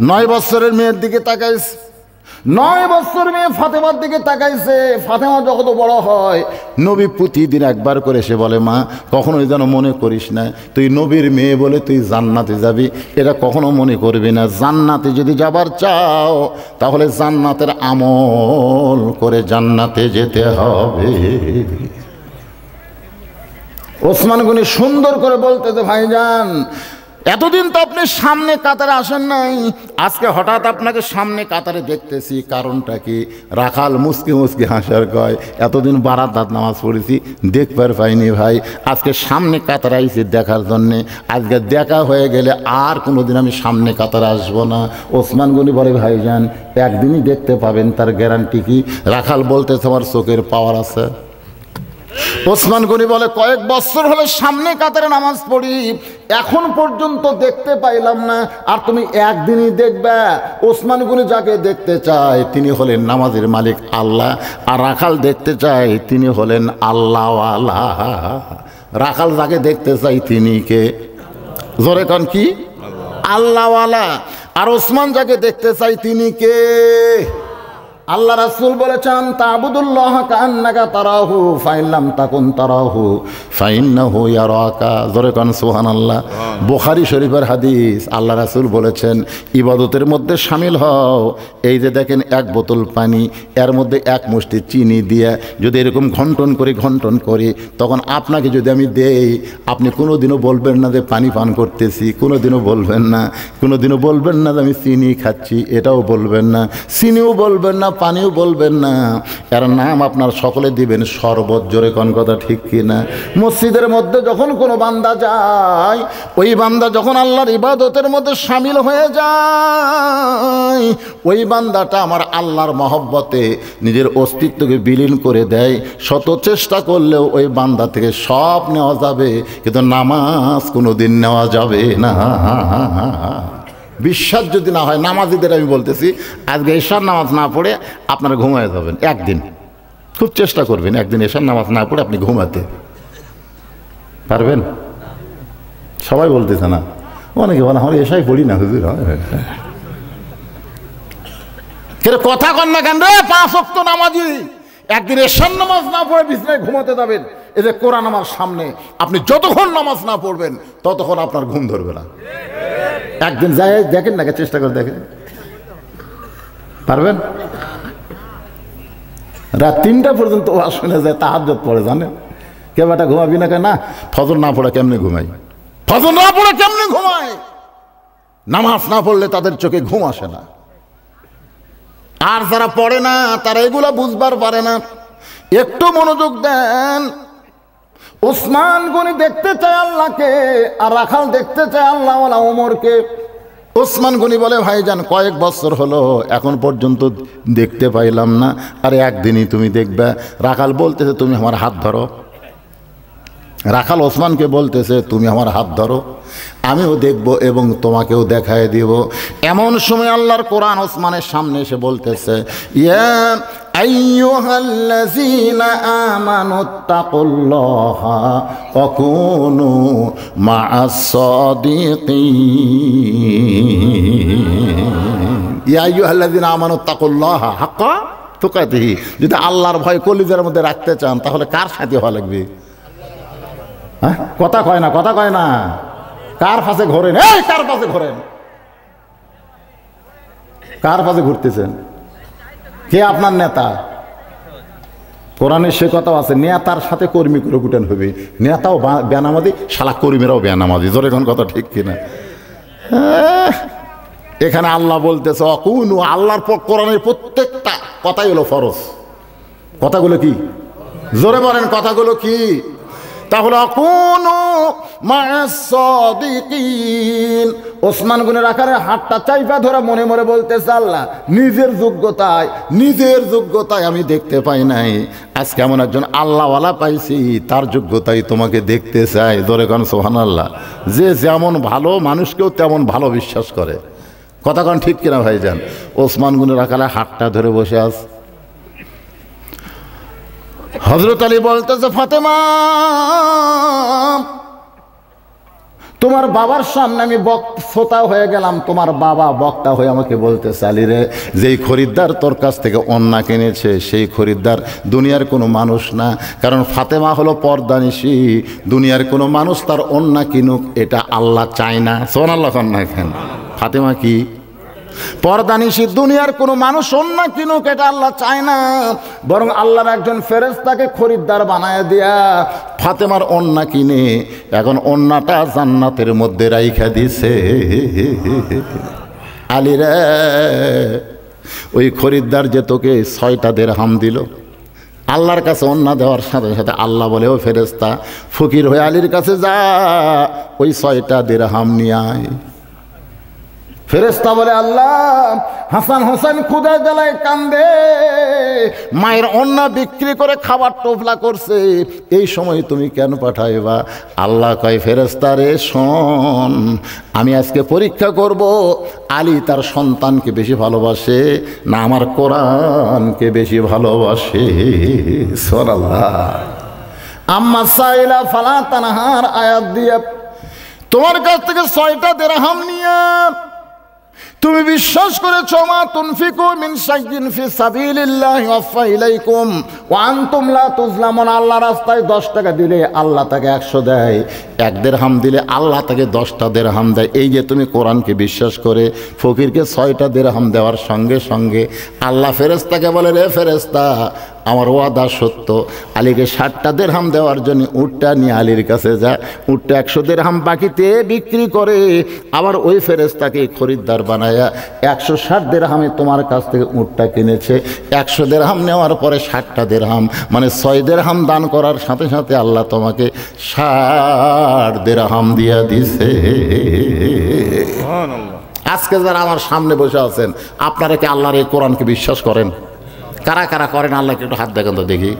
9 বছরের মেয়ের দিকে তাকাইছে, 9 বছর মেয়ে ফাতেমার দিকে তাকাইছে। ফাতেমা যখন বড় হয়, নবী প্রতিদিন একবার করে সে বলে, মা কখনোই যেন মনে করিস না তুই নবীর মেয়ে বলে তুই জান্নাতে যাবি, এটা কখনো মনে করবি না। জান্নাতে যদি যাবার চাও তাহলে জান্নাতের আমল করে জান্নাতে যেতে হবে। ওসমান গনি সুন্দর করে বলতেছে, ভাইজান এতদিন তো আপনি সামনে কাতারে আসেন নাই, আজকে হঠাৎ আপনাকে সামনে কাতারে দেখতেছি, কারণটা কি? রাখাল মুসকি মুসকি হাসার কয়, এতদিন বারাত নামাজ পড়েছি, দেখবার পাইনি ভাই, আজকে সামনে কাতারে আইছি দেখার জন্যে। আজকে দেখা হয়ে গেলে আর কোনোদিন আমি সামনে কাতারে আসবো না। ওসমান গনি বলে, ভাইজান একদিনই দেখতে পাবেন, তার গ্যারান্টি কি? রাখাল বলতেছে, আমার চোখের পাওয়ার আছে। ওসমান গনি বলে, কয়েক বছর হলে সামনে কাতারে নামাজ পড়ি, এখন পর্যন্ত দেখতে পাইলাম না, আর তুমি একদিনই দেখবে। ওসমান গনি যাকে দেখতে চায় তিনি হলেন নামাজের মালিক আল্লাহ, আর রাখাল দেখতে চায় তিনি হলেন আল্লাহওয়ালা। রাখাল যাকে দেখতে চাই তিনি কে? জোরে কান কি? আল্লাহওয়ালা। আর ওসমান যাকে দেখতে চাই তিনি কে? আল্লাহ রাসূল বলেছেন, তা'বুদুল্লাহ কাআন্নাকা তারাহু ফাইন লাম তাকুন তারাহু ফাইন্নাহু ইয়ারাকা। জোরে কান সুবহানাল্লাহ। বুখারী শরীফের হাদিস, আল্লাহ রাসূল বলেছেন, ইবাদতের মধ্যে শামিল হও। এই যে দেখেন 1 বোতল পানি, এর মধ্যে 1 মুষ্টি চিনি দিয়ে যদি এরকম ঘন্টন করি, তখন আপনাকে যদি আমি দেই, আপনি কোনোদিনও বলবেন না যে পানি পান করতেছি, কোনোদিনও বলবেন না যে আমি চিনি খাচ্ছি, এটাও বলবেন না, চিনিও বলবেন না, পানিও বলবেন না, এর নাম আপনার সকলে দিবেন শরবত। জোরে কোন কথা ঠিক কিনা? মসজিদের মধ্যে যখন কোনো বান্দা যায়, ওই বান্দা যখন আল্লাহর ইবাদতের মধ্যে শামিল হয়ে যায়, ওই বান্দাটা আমার আল্লাহর মহব্বতে নিজের অস্তিত্বকে বিলীন করে দেয়। শত চেষ্টা করলেও ওই বান্দা থেকে সব নেওয়া যাবে, কিন্তু নামাজ কোনো দিন নেওয়া যাবে না। বিশ্বাস যদি না হয়, নামাজিদের আমি বলতেছি, আজকে এশার নামাজ না পড়ে আপনারা ঘুমায় যাবেন একদিন। খুব চেষ্টা করবেন একদিন এশার নামাজ না পড়ে আপনি ঘুমাতে পারবেন। সবাই বলতেছে না, অনেকে বলে আমার এশাই পড়ি না হুজুর। কথা কন না কেন রে? 5 ওয়াক্ত নামাজি একদিন এশার নামাজ না পড়ে বিছানায় ঘুমাতে যাবেন। এই যে কোরআন আমার সামনে, আপনি যতক্ষণ নামাজ না পড়বেন ততক্ষণ আপনার ঘুম ধরবে না। একদিন যাই দেখেন না, চেষ্টা করে দেখেন, পারবেন? রাত 3টা পর্যন্ত ওয়াজ শুনে যায়, তাহাজ্জুদ পড়ে, জানেন? কে বেটা ঘুমাবি না কেন? না, ফজর না পড়ে কেমনে ঘুমাই? ফজর না পড়ে কেমনে ঘুমায়? নামাজ না পড়লে তাদের চোখে ঘুম আসে না। আর যারা পড়ে না তারা এগুলা বুঝবার পারে না। একটু মনোযোগ দেন। ওসমান গনি দেখতে চায় আল্লাহকে, আর রাখাল দেখতে চায় আল্লাহওয়ালা ওমরকে। ওসমান গনি বলে, ভাইজান কয়েক বছর হলো এখন পর্যন্ত দেখতে পাইলাম না, আরে একদিনই তুমি দেখবে। রাখাল বলতেছে তুমি আমার হাত ধরো। রাখাল ওসমানকে বলতেছে তুমি আমার হাত ধরো, আমিও দেখব এবং তোমাকেও দেখায় দিব। এমন সময় আল্লাহর কোরআন ওসমানের সামনে এসে বলতেছে, ইয়া আইয়ুহাল্লাযীনা আমানুত্তাকুল্লাহা ওয়া কুনু মা'আস সাদিকিন। ইয়া আইয়ুহাল্লাযীনা আমানুত্তাকুল্লাহা হাক্কা তুকাতিহি। যদি আল্লাহর ভয় কলিজার মধ্যে রাখতে চান তাহলে কার সাথে হওয়া লাগবে? হ্যাঁ, কথা কয় না, কথা কয় না। কার পাশে ঘোরেন? এই কার পাশে ঘোরেন? কার পাশে ঘুরতেছেন? কে আপনার নেতা? কোরআনের সে কথা আছে, নেতার সাথে কর্মী করে গুটেন হবে। নেতাও বেনামাজি, শালা কর্মীরাও বেনামাজি। জোরে কোন কথা ঠিক কিনা? এখানে আল্লাহ বলতেছে অকুনু, আল্লাহর কোরআনের প্রত্যেকটা কথাই হলো ফরজ। কথাগুলো কি? জোরে বলেন, কথাগুলো কি? তাহলে অকুনু মা'আস সাদিকিন। ওসমান গনি রাখালের হাতটা চাইপা ধরে মনে মনে বলতেছে, আল্লাহ নিজের যোগ্যতায় আমি দেখতে পাই নাই, আজকে এমন একজন আল্লাহওয়ালা পাইছি, তার যোগ্যতাই তোমাকে দেখতে চাই। ধরে কারণ সুবহানাল্লাহ। যে যেমন ভালো মানুষকেও তেমন ভালো বিশ্বাস করে। কথা কারণ ঠিক কিনা ভাইজান? ওসমান গনি রাখালের হাতটা ধরে বসে আছে। হযরত আলী বলতেছে, ফাতেমা তোমার বাবার সামনে আমি শ্রোতা হয়ে গেলাম, তোমার বাবা বক্তা হয়ে আমাকে বলতেছে, আলী রে, যেই খরিদ্দার তোর কাছ থেকে ওন্না কিনেছে সেই খরিদ্দার দুনিয়ার কোনো মানুষ না, কারণ ফাতেমা হলো পর্দানিশী। দুনিয়ার কোনো মানুষ তার ওন্না কিনুক এটা আল্লাহ চায় না। সুবহানাল্লাহ। ফাতেমা কি পর্দানিশী? দুনিয়ার কোনো মানুষ ওন্না কিনুক এটা আল্লাহ চায় না, বরং আল্লাহর একজন ফেরেশতাকে খরিদ্দার বানায় দিয়া ফাতেমার ওন্না কিনে এখন ওন্নাটা জান্নাতের মধ্যে রাইখা দিছে। আলী রে, ওই খরিদ্দার যে তোকে 6টা দিরহাম দিল, আল্লাহর কাছে ওন্না দেওয়ার সাথে সাথে আল্লাহ বলে, ও ফেরেশতা ফকির হয়ে আলীর কাছে যা, ওই 6টা দিরহাম নিয়ে আয়। ফেরেশতা বলে, আল্লাহ হাসান হোসেন ক্ষুধা জ্বালায় কান্দে, মায়ের ওন্না বিক্রি করে খাবার টোপলা করছে, এই সময় তুমি কেন পাঠাইবা? আল্লাহ কয়, ফেরেশতা রে শোন, আমি আজকে পরীক্ষা করব আলী তার সন্তানকে বেশি ভালোবাসে না আমার কোরআনকে বেশি ভালোবাসে। সুবহানাল্লাহ। আম্মা সাইলা ফালা তানহার আয়াত দিয়ে তোমার কাছ থেকে 6টা দিরহাম নিয়ে তুমি বিশ্বাস করেছো, মা তুনফিকু মিন শাইইন ফি সাবিলিল্লাহি ওয়াফা ইলাইকুম ওয়ান্তুম লা তুজলামুন, আল্লাহ রাস্তায় 10 টাকা দিলে আল্লাহ তাকে 100 দেয়, 1 দিরহাম দিলে আল্লাহ তাকে 10টা দিরহাম দেয়। এই যে তুমি কোরআনকে বিশ্বাস করে ফকিরকে 6টা দিরহাম দেওয়ার সঙ্গে সঙ্গে আল্লাহ ফেরেশতাকে বলে, রে ফেরেশতা, আমার ওয়াদা সত্য, আলীকে 60টা দিরহাম দেওয়ার জন্য উটটা নিয়ে আলীর কাছে যা। উটটা 100 দিরহাম বাকিতে বিক্রি করে আবার ওই ফেরেশতাকে খরিদ্দার বানায়া 160 দিরহামে তোমার কাছ থেকে উটটা কিনেছে। 100 দিরহাম নেওয়ার পরে 60টা দিরহাম মানে 6 দিরহাম দান করার সাথে সাথে আল্লাহ তোমাকে 60 দিরহাম দিয়া দিছে। আজকে যারা আমার সামনে বসে আছেন, আপনারা কি আল্লাহর এই কোরআনকে বিশ্বাস করেন? কারা কারা করেন আল্লাহকে একটু হাত দেখেন তো দেখি।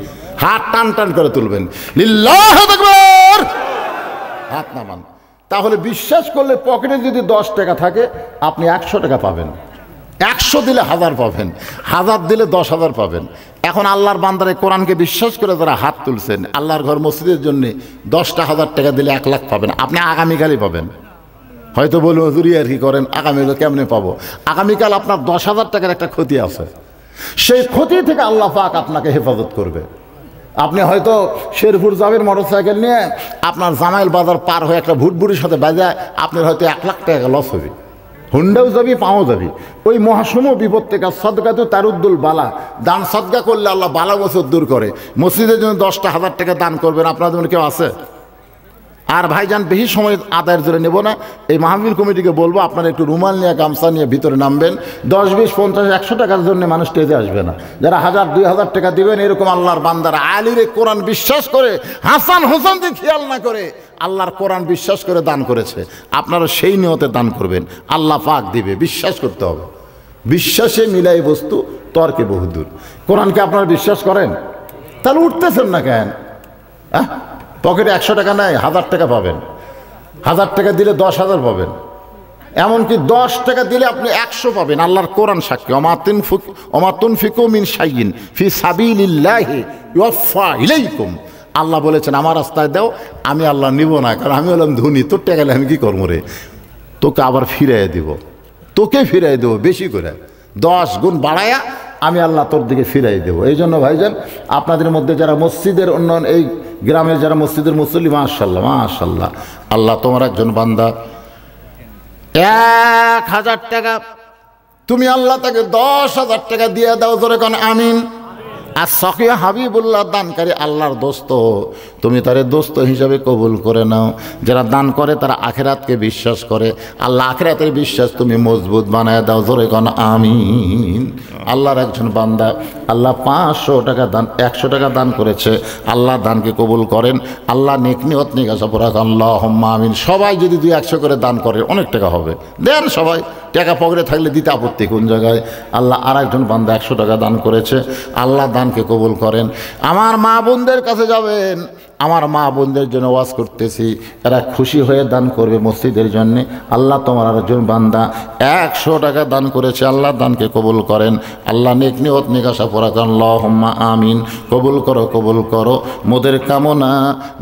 হাত টান টান করে তুলবেন, লিল্লাহু আকবার, হাত নামান। তাহলে বিশ্বাস করলে পকেটে যদি 10 টাকা থাকে আপনি 100 টাকা পাবেন, 100 দিলে 1000 পাবেন, 1000 দিলে 10,000 পাবেন। এখন আল্লাহর বান্দারে কোরআনকে বিশ্বাস করে যারা হাত তুলছেন, আল্লাহর ঘর মসজিদের জন্য 10টা 1000 টাকা দিলে 1 লাখ পাবেন, আপনি আগামীকালই পাবেন। হয়তো বলবো হুজুরি আর কি করেন, আগামীকাল কেমনে পাবো? আগামীকাল আপনার 10,000 টাকার একটা ক্ষতি আছে, সেই ক্ষতি থেকে আল্লাহ পাক আপনাকে হেফাজত করবে। আপনি হয়তো শেরপুর যাবেন মোটরসাইকেল নিয়ে, আপনার জামাইল বাজার পার হয়ে একটা ভুটভুটির সাথে বাজায় আপনার হয়তো 1 লাখ টাকা লস হবে, হুন্ডাও যাবি পাও যাবি। ওই মহাসম বিপদ থেকে সদকা তো তারুদ্দুল বালা, দান সদকা করলে আল্লাহ বালা বছর দূর করে। মসজিদের জন্য 10টা 1000 টাকা দান করবেন, আপনার জন্য কেউ আছে? আর ভাইজান বেশি সময় আদায়ের জন্য নেব না, এই মাহফিল কমিটিকে বলবো আপনারা একটু রুমাল নিয়ে গামছা নিয়ে ভিতরে নামবেন। 10, 20, 50, 100 টাকার জন্য মানুষ স্টেজে আসবে না। যারা 1000, 2000 টাকা দিবেন, এরকম আল্লাহর বান্দারা আলীর কোরআন বিশ্বাস করে, হাসান হোসেনকে খেয়াল না করে আল্লাহর কোরআন বিশ্বাস করে দান করেছে, আপনারা সেই নিয়তে দান করবেন, আল্লাহ পাক দিবে। বিশ্বাস করতে হবে, বিশ্বাসে মিলাই বস্তু, তর্কে বহুদূর। কোরআনকে আপনারা বিশ্বাস করেন? তাহলে উঠতেছেন না কেন? পকেটে 100 টাকা নেয়, 1000 টাকা পাবেন, 1000 টাকা দিলে 10,000 পাবেন, এমনকি 10 টাকা দিলে আপনি 100 পাবেন। আল্লাহর কোরআন সাক্ষী, ওমা তুনফিকু মিন শাইইন ফি সাবিলিল্লাহি ইউওয়াফা ইলাইকুম। আল্লাহ বলেছেন আমার রাস্তায় দাও, আমি আল্লাহ নিব না, কারণ আমি হলাম ধনী, তোর টাকা আমি কি করবো রে? তোকে আবার ফিরাই দিব, তোকে ফিরাই দেবো বেশি করে, 10 গুণ বাড়ায়া আমি আল্লাহ তোর দিকে ফিরাই দেবো। এই জন্য ভাইজান, আপনাদের মধ্যে যারা মসজিদের উন্নয়ন, এই গ্রামের যারা মসজিদের মুসল্লি, মাশাআল্লাহ মাশাআল্লাহ, আল্লাহ তোমার একজন বান্দা 1000 টাকা তুমি আল্লাহ তাকে 10,000 টাকা দিয়ে দাও, জোরে কোন আমিন। আর সখিয়া হাবিবুল্লাহ দানকারী আল্লাহর দোস্ত, তুমি তারে দোস্ত হিসাবে কবুল করে নাও। যারা দান করে তারা আখিরাতকে বিশ্বাস করে, আল্লাহ আখিরাতের বিশ্বাস তুমি মজবুত বানায় দাও, জোরে কোন আমিন। আল্লাহর একজন বান্দা আল্লাহ 500 টাকা দান, 100 টাকা দান করেছে, আল্লাহ দানকে কবুল করেন, আল্লাহ নেক নিয়ত নিকাশা পুরা আল্লাহুম্মা আমিন। সবাই যদি 200 করে দান করে অনেক টাকা হবে, দেন সবাই, টাকা পকেটে থাকলে দিতে আপত্তি কোন জায়গায়? আল্লাহ আর একজন বান্দা 100 টাকা দান করেছে, আল্লাহ দানকে কবুল করেন। আমার মা বোনদের কাছে যাবেন, আমার মা বোনদের জন্য ওয়াজ করতেছি, এরা খুশি হয়ে দান করবে মসজিদের জন্যে। আল্লাহ তোমার আরেকজন বান্দা 100 টাকা দান করেছে, আল্লাহ দানকে কবুল করেন, আল্লাহ নেক নিয়ত নিকাশা পুরা আল্লাহুম্মা আমিন। কবুল করো, কবুল করো, মোদের কামনা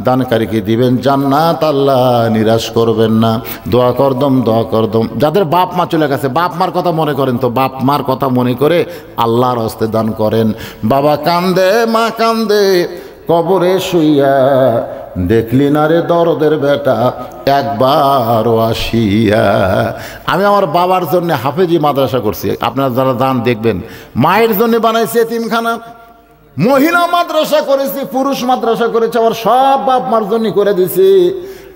দানকারীকে দিবেন জান্নাত, আল্লাহ নিরাশ করবেন না। দোয়া করদম, দোয়া করদম। যাদের বাপ মা চলে গেছে, বাপ মার কথা মনে করেন তো, বাপ মার কথা মনে করে আল্লাহর হস্তে দান করেন। বাবা কান্দে, মা কান্দে, কবরে শুইয়া, দেখলি না রে দরদের বেটা একবারও আসিয়া। আমি আমার বাবার জন্য হাফেজি মাদ্রাসা করছি, আপনারা যারা দান দেখবেন। মায়ের জন্য বানাইছি এতিমখানা, মহিলা মাদ্রাসা করেছি, পুরুষ মাদ্রাসা করেছি, আমার সব বাপ মার জন্য করে দিছি।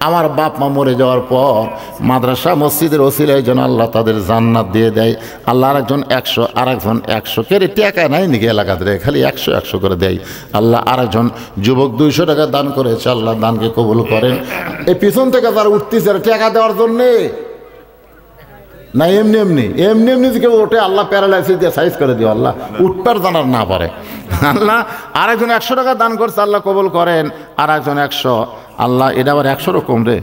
আমার বাপ মা মরে যাওয়ার পর মাদ্রাসা মসজিদের ওসিলায় যেন আল্লাহ তাদের জান্নাত দিয়ে দেয়। আল্লাহ আরেকজন 100, আরেকজন 100, কে রে টাকা নাই নাকি এলাকাতে, খালি 100 করে দেয়। আল্লাহ আরেকজন যুবক 200 টাকা দান করেছে, আল্লাহ দানকে কবুল করেন। এই পিছন থেকে যারা উঠতেছে টাকা দেওয়ার জন্যে না, এমনি এমনি এমনি এমনি যে কেউ ওঠে, আল্লাহ প্যারালাইসিস দিয়ে সাইজ করে দিও, আল্লাহ উঠপার জানার না পারে। আল্লাহ আরেকজন 100 টাকা দান করছে, আল্লাহ কবুল করেন। আর একজন 100, আল্লাহ এটা আবার 100 রকম রে,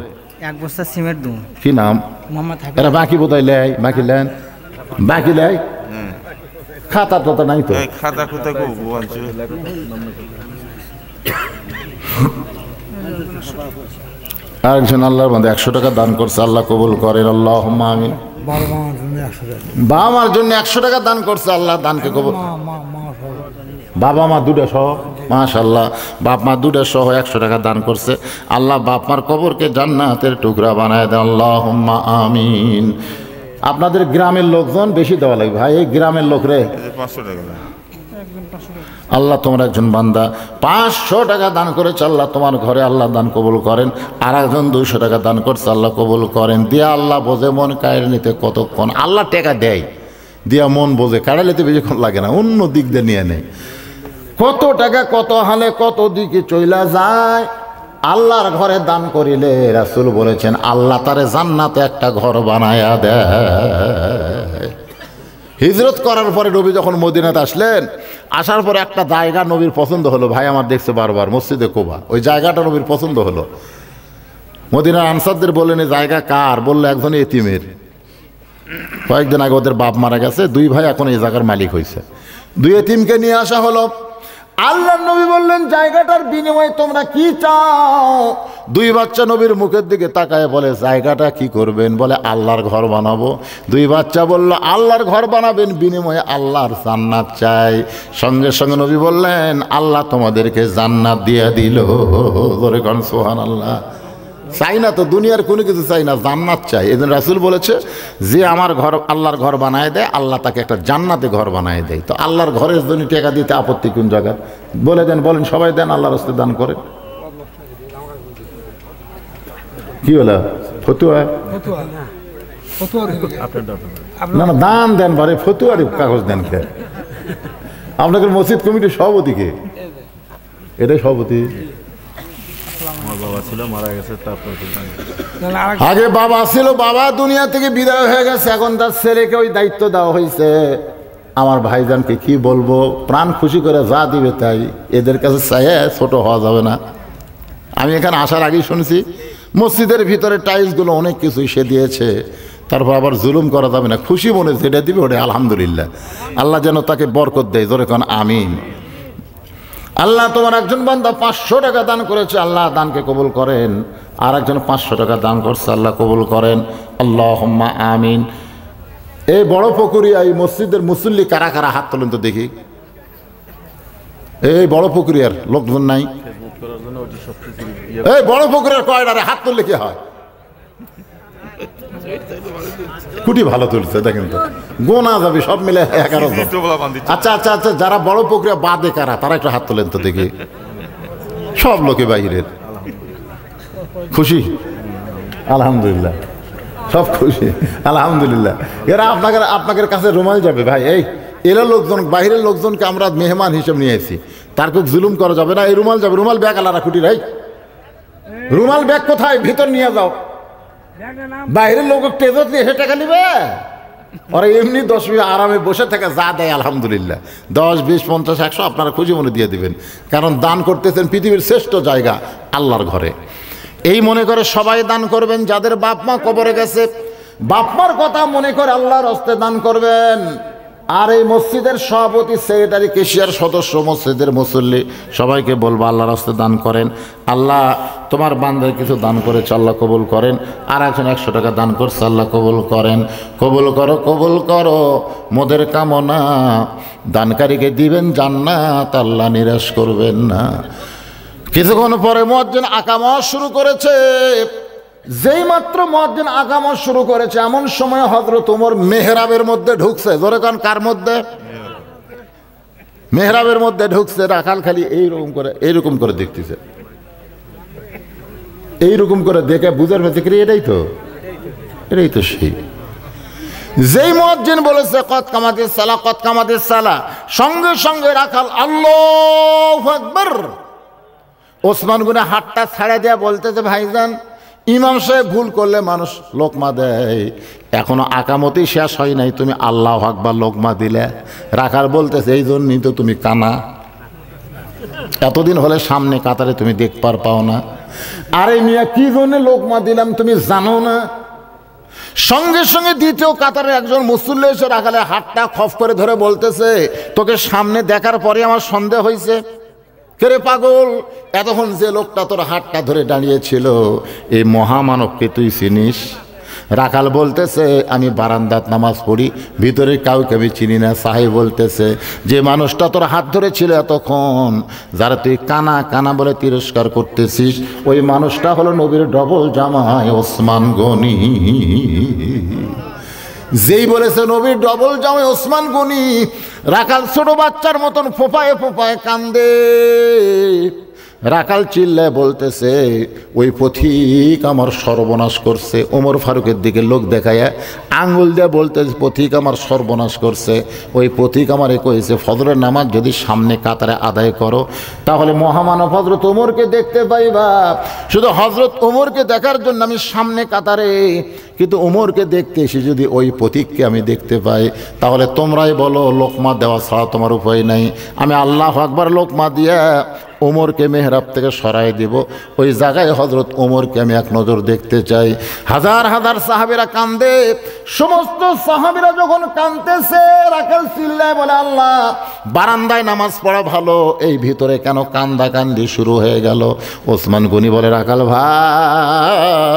1 বস্তা সিমেন্ট দুন, কি নাম? মোহাম্মদ হাবিব। এরা বাকি বোধহয় লেয়, বাকি লেন, বাকি লেয়, খাতা টাতা নাই তো, খাতা খুতা আরেকজন আল্লাহর বান্দা 100 টাকা দান করছে, আল্লাহ কবুল করেন আল্লাহুম্মা আমিন। বাবা মার জন্য 100 টাকা দান করছে, আল্লাহ দানকে কবুল। বাবা মা দুটা সহ, মাশাআল্লাহ, বাপ মা দুটা সহ 100 টাকা দান করছে। আল্লাহ বাপ মার কবরকে জান্নাতের টুকরা বানায় দেন, আল্লাহুম্মা আমিন। আপনাদের গ্রামের লোকজন বেশি দেওয়া লাগবে ভাই, এই গ্রামের লোক রে 500 টাকা। আল্লাহ তোমার একজন বান্দা 500 টাকা দান করেছে, আল্লাহ তোমার ঘরে আল্লাহ দান কবুল করেন। আর একজন 200 টাকা দান করছে, আল্লাহ কবুল করেন। দিয়া আল্লাহ বোঝে মন কায়রে নিতে কতক্ষণ, আল্লাহ টাকা দেয় দিয়া মন বোঝে, কাড়া নিতে বেশিক্ষণ লাগে না, অন্য দিক দিয়ে নিয়ে নেয়। কত টাকা কত হালে কত দিকে চইলা যায়। আল্লাহর ঘরে দান করিলে রাসূল বলেছেন আল্লাহ তারে জান্নাতে একটা ঘর বানায়া দেয়। হিজরত করার পরে নবী যখন মদিনাতে আসলেন, আসার পরে একটা জায়গা নবীর পছন্দ হলো, ভাই আমার দেখছে বারবার মসজিদে কুবা, ওই জায়গাটা নবীর পছন্দ হলো। মদিনার আনসারদের বললেন এই জায়গা কার? বললো একজন এতিমের, কয়েকদিন আগে ওদের বাপ মারা গেছে, 2 ভাই এখন এই জায়গার মালিক হয়েছে। 2 এতিমকে নিয়ে আসা হলো। আল্লাহর নবী বললেন জায়গাটার বিনিময়ে তোমরা কি চাও? 2 বাচ্চা নবীর মুখের দিকে তাকায় বলে জায়গাটা কি করবেন? বলে আল্লাহর ঘর বানাবো। 2 বাচ্চা বলল আল্লাহর ঘর বানাবেন, বিনিময়ে আল্লাহর জান্নাত চাই। সঙ্গে সঙ্গে নবী বললেন আল্লাহ তোমাদেরকে জান্নাত দিয়ে দিল। ধরে কোন সুবহানাল্লাহ। চাই না তো দুনিয়ার কোনো কিছু চাই না, জান্নাত চাই। এজন্য রাসূল বলেছে যে আমার ঘর আল্লাহর ঘর বানায় দেয়, আল্লাহ তাকে একটা জান্নাতে ঘর বানায় দেয়। তো আল্লাহর ঘরের জন্য টাকা দিতে আপত্তি কোন জায়গা? বলে দেন, বলেন সবাই দেন, আল্লাহর রাস্তায় দান করেন। কি হলো ফতুয়া? না না, দান দেন, বারে ফতুয়ার কাগজ দেন কে? আপনাদের মসজিদ কমিটির সভাপতি কে? এটাই সভাপতি। বাবা ছিল, মারা গেছে, তারপর আগে বাবা ছিল, বাবা দুনিয়া থেকে বিদায় হয়ে গেছে, এখন তার ছেলেকে ওই দায়িত্ব দেওয়া হয়েছে। আমার ভাইজানকে কি বলবো, প্রাণ খুশি করে যা দিবে তাই, এদের কাছে চাইয়ে ছোট হওয়া যাবে না। আমি এখানে আসার আগেই শুনছি মসজিদের ভিতরে টাইলসগুলো অনেক কিছুই সে দিয়েছে, তারপর আবার জুলুম করা যাবে না, খুশি মনে যেটা দিবে ওটা আলহামদুলিল্লাহ। আল্লাহ যেন তাকে বরকত দেয়, জোরে কোন আমিন। আল্লাহ তোমার একজন বান্দা 500 টাকা দান করেছে, আল্লাহ দানকে কবুল করেন। আর একজন 500 টাকা দান করছে, আল্লাহ কবুল করেন, আল্লাহুম্মা আমিন। এই বড় পুকুরিয়া এই মসজিদের মুসল্লি কারা কারা হাত তোলেন তো দেখি। এই বড় পুকুরিয়ার লোকজন নাই? এই বড় পুকুরিয়ার কয়টারে হাত তুললে কি হয়? কুটি ভালো তুলছে দেখেন তো, গোনা যাবে সব মিলে 11 জন। আচ্ছা আচ্ছা আচ্ছা, যারা বড় পুকুরিয়া বাদে কারা, তারা একটু হাত তোলেন তো দেখি। সব লোকে বাইরের। খুশি? আলহামদুলিল্লাহ, সব খুশি আলহামদুলিল্লাহ। এরা আপনাদের কাছে রুমাল যাবে ভাই। এই এরা লোকজন, বাইরের লোকজনকে আমরা মেহমান হিসেবে নিয়ে এসেছি, তার খুব জুলুম করা যাবে না। এই রুমাল যাবে, রুমাল ব্যাগ আলাদা খুঁটি রাই। রুমাল ব্যাগ কোথায়? ভিতর নিয়ে যাও। বাইরের লোক টেজত নিয়ে এসে টাকা নিবে, ওরা এমনি 10 মিনিট আরামে বসে থাকে, যা দেয় আলহামদুলিল্লাহ। 10, 20, 50, 100 আপনারা খুশি মনে দিয়ে দিবেন, কারণ দান করতেছেন পৃথিবীর শ্রেষ্ঠ জায়গা আল্লাহর ঘরে। এই মনে করে সবাই দান করবেন। যাদের বাপ মা কবরে গেছে, বাপ মার কথা মনে করে আল্লাহর হস্তে দান করবেন। আর এই মসজিদের সভাপতি, সেক্রেটারি, কেশিয়ার সদস্য, মসজিদের মুসল্লি, সবাইকে বলবো আল্লাহর হস্তে দান করেন। আল্লাহ তোমার বান্দার কিছু দান করেছে, আল্লাহ কবুল করেন। আর একজন 100 টাকা দান করছে, আল্লাহ কবুল করেন। কবুল করো, কবুল করো মোদের কামনা, দানকারীকে দিবেন জান্নাত, আল্লাহ নিরাশ করবেন না। কিছুক্ষণ পরে মুয়াজ্জিন আকামত শুরু করেছে। যেই মাত্র মুয়াজ্জিন আকামত শুরু করেছে, এমন সময় হযরত ওমর মেহরাবের মধ্যে ঢুকছে। জোরে কান, কার মধ্যে? মেহরাবের মধ্যে ঢুকছে। রাখাল খালি এইরকম করে দেখতেছে, এইরকম করে দেখে বুঝার মধ্যে এটাই তো সেই। যেই মুয়াজ্জিন বলেছে কদ কামাতিস সালাহ, কদ কামাতিস সালাহ, সঙ্গে সঙ্গে রাখাল আল্লাহু আকবার। ওসমান গুনে হাতটা ছাড়া দেয়া বলতেছে ভাইজান, ইমাম সাহেব ভুল করলে মানুষ লোকমা দেয়, এখনো আকামতি শেষ হয় নাই, তুমি আল্লাহু আকবার লোকমা দিলে। রাখাল বলতেছে এই জন্যই তো তুমি কানা, এতদিন হলে সামনে কাতারে তুমি দেখবার পাও না। আরে মিয়া কি জন্য লোকমা দিলাম তুমি জানো না? সঙ্গে সঙ্গে দ্বিতীয় কাতারে একজন মুসল্লি এসে রাখালে হাতটা খফ করে ধরে বলতেছে, তোকে সামনে দেখার পরে আমার সন্দেহ হয়েছে। কেরে পাগল, এতক্ষণ যে লোকটা তোর হাতটা ধরে দাঁড়িয়েছিল, এই মহামানবকে তুই চিনিস? রাখাল বলতেছে আমি বারান্দাত নামাজ পড়ি, ভিতরে কাউকে আমি চিনি না। সাহেব বলতেছে যে মানুষটা তোর হাত ধরেছিল এতক্ষণ, যারা তুই কানা কানা বলে তিরস্কার করতেছিস, ওই মানুষটা হলো নবীর ডবল জামাই ওসমান গনি। যেই বলেছে নবীর ডবল জামাই ওসমান গনি, রাখাল ছোট বাচ্চার মতন ফোঁপায়ে ফোঁপায়ে কান্দে। রাখাল চিল্লায় বলতেছে ওই পথিক আমার সর্বনাশ করছে। ওমর ফারুকের দিকে লোক দেখায় আঙ্গুল দিয়ে বলতেছে পথিক আমার সর্বনাশ করছে। ওই পথিক আমারে কয়েছে ফজরের নামাজ যদি সামনে কাতারে আদায় করো তাহলে মহামানব হজরত ওমরকে দেখতে পাইবা। শুধু হজরত ওমরকে দেখার জন্য আমি সামনে কাতারে, কিন্তু ওমরকে দেখতে এসে যদি ওই পথিককে আমি দেখতে পাই তাহলে তোমরাই বলো লোকমা দেওয়া ছাড়া তোমার উপায় নাই। আমি আল্লাহ আকবার লোকমা দিয়া ওমরকে মেহরাব থেকে সরাই দিব। ওই জায়গায় হজরত ওমরকে আমি এক নজর দেখতে চাই। হাজার হাজার সাহাবীরা কান্দে। সমস্ত সাহাবীরা যখন কাঁদতেছে, রাখাল চিল্লায় বলে আল্লাহ, বারান্দায় নামাজ পড়া ভালো, এই ভিতরে কেন কান্দা কান্দি শুরু হয়ে গেল? ওসমান গনি বলে রাখাল ভাই,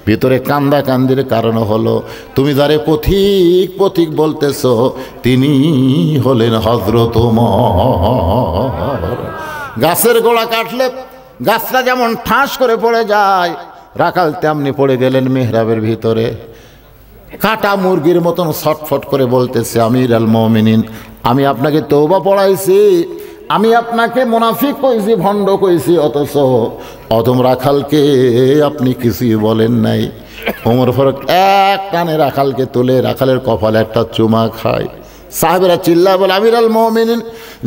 ভিতরে কান্দা কান্দির কারণ হলো তুমি যারে পথিক পথিক বলতেছ তিনি হলেন হজরত ওমর। গাছের গোড়া কাটলে গাছটা যেমন ঠাস করে পড়ে যায়, রাখাল তেমনি পড়ে গেলেন মেহরাবের ভিতরে। কাটা মুরগির মতন ছটফট করে বলতেছে আমির আল মুমিনিন, আমি আপনাকে তওবা পড়াইছি, আমি আপনাকে মুনাফিক কইছি, ভণ্ড কইছি, অথচ অদম রাখালকে আপনি কিছুই বলেন নাই। ওমর ফারুক এক টানে রাখালকে তুলে রাখালের কপালে একটা চুমা খায়। সাহেবেরা চিল্লায় বলে আমির আল মুমিনিন,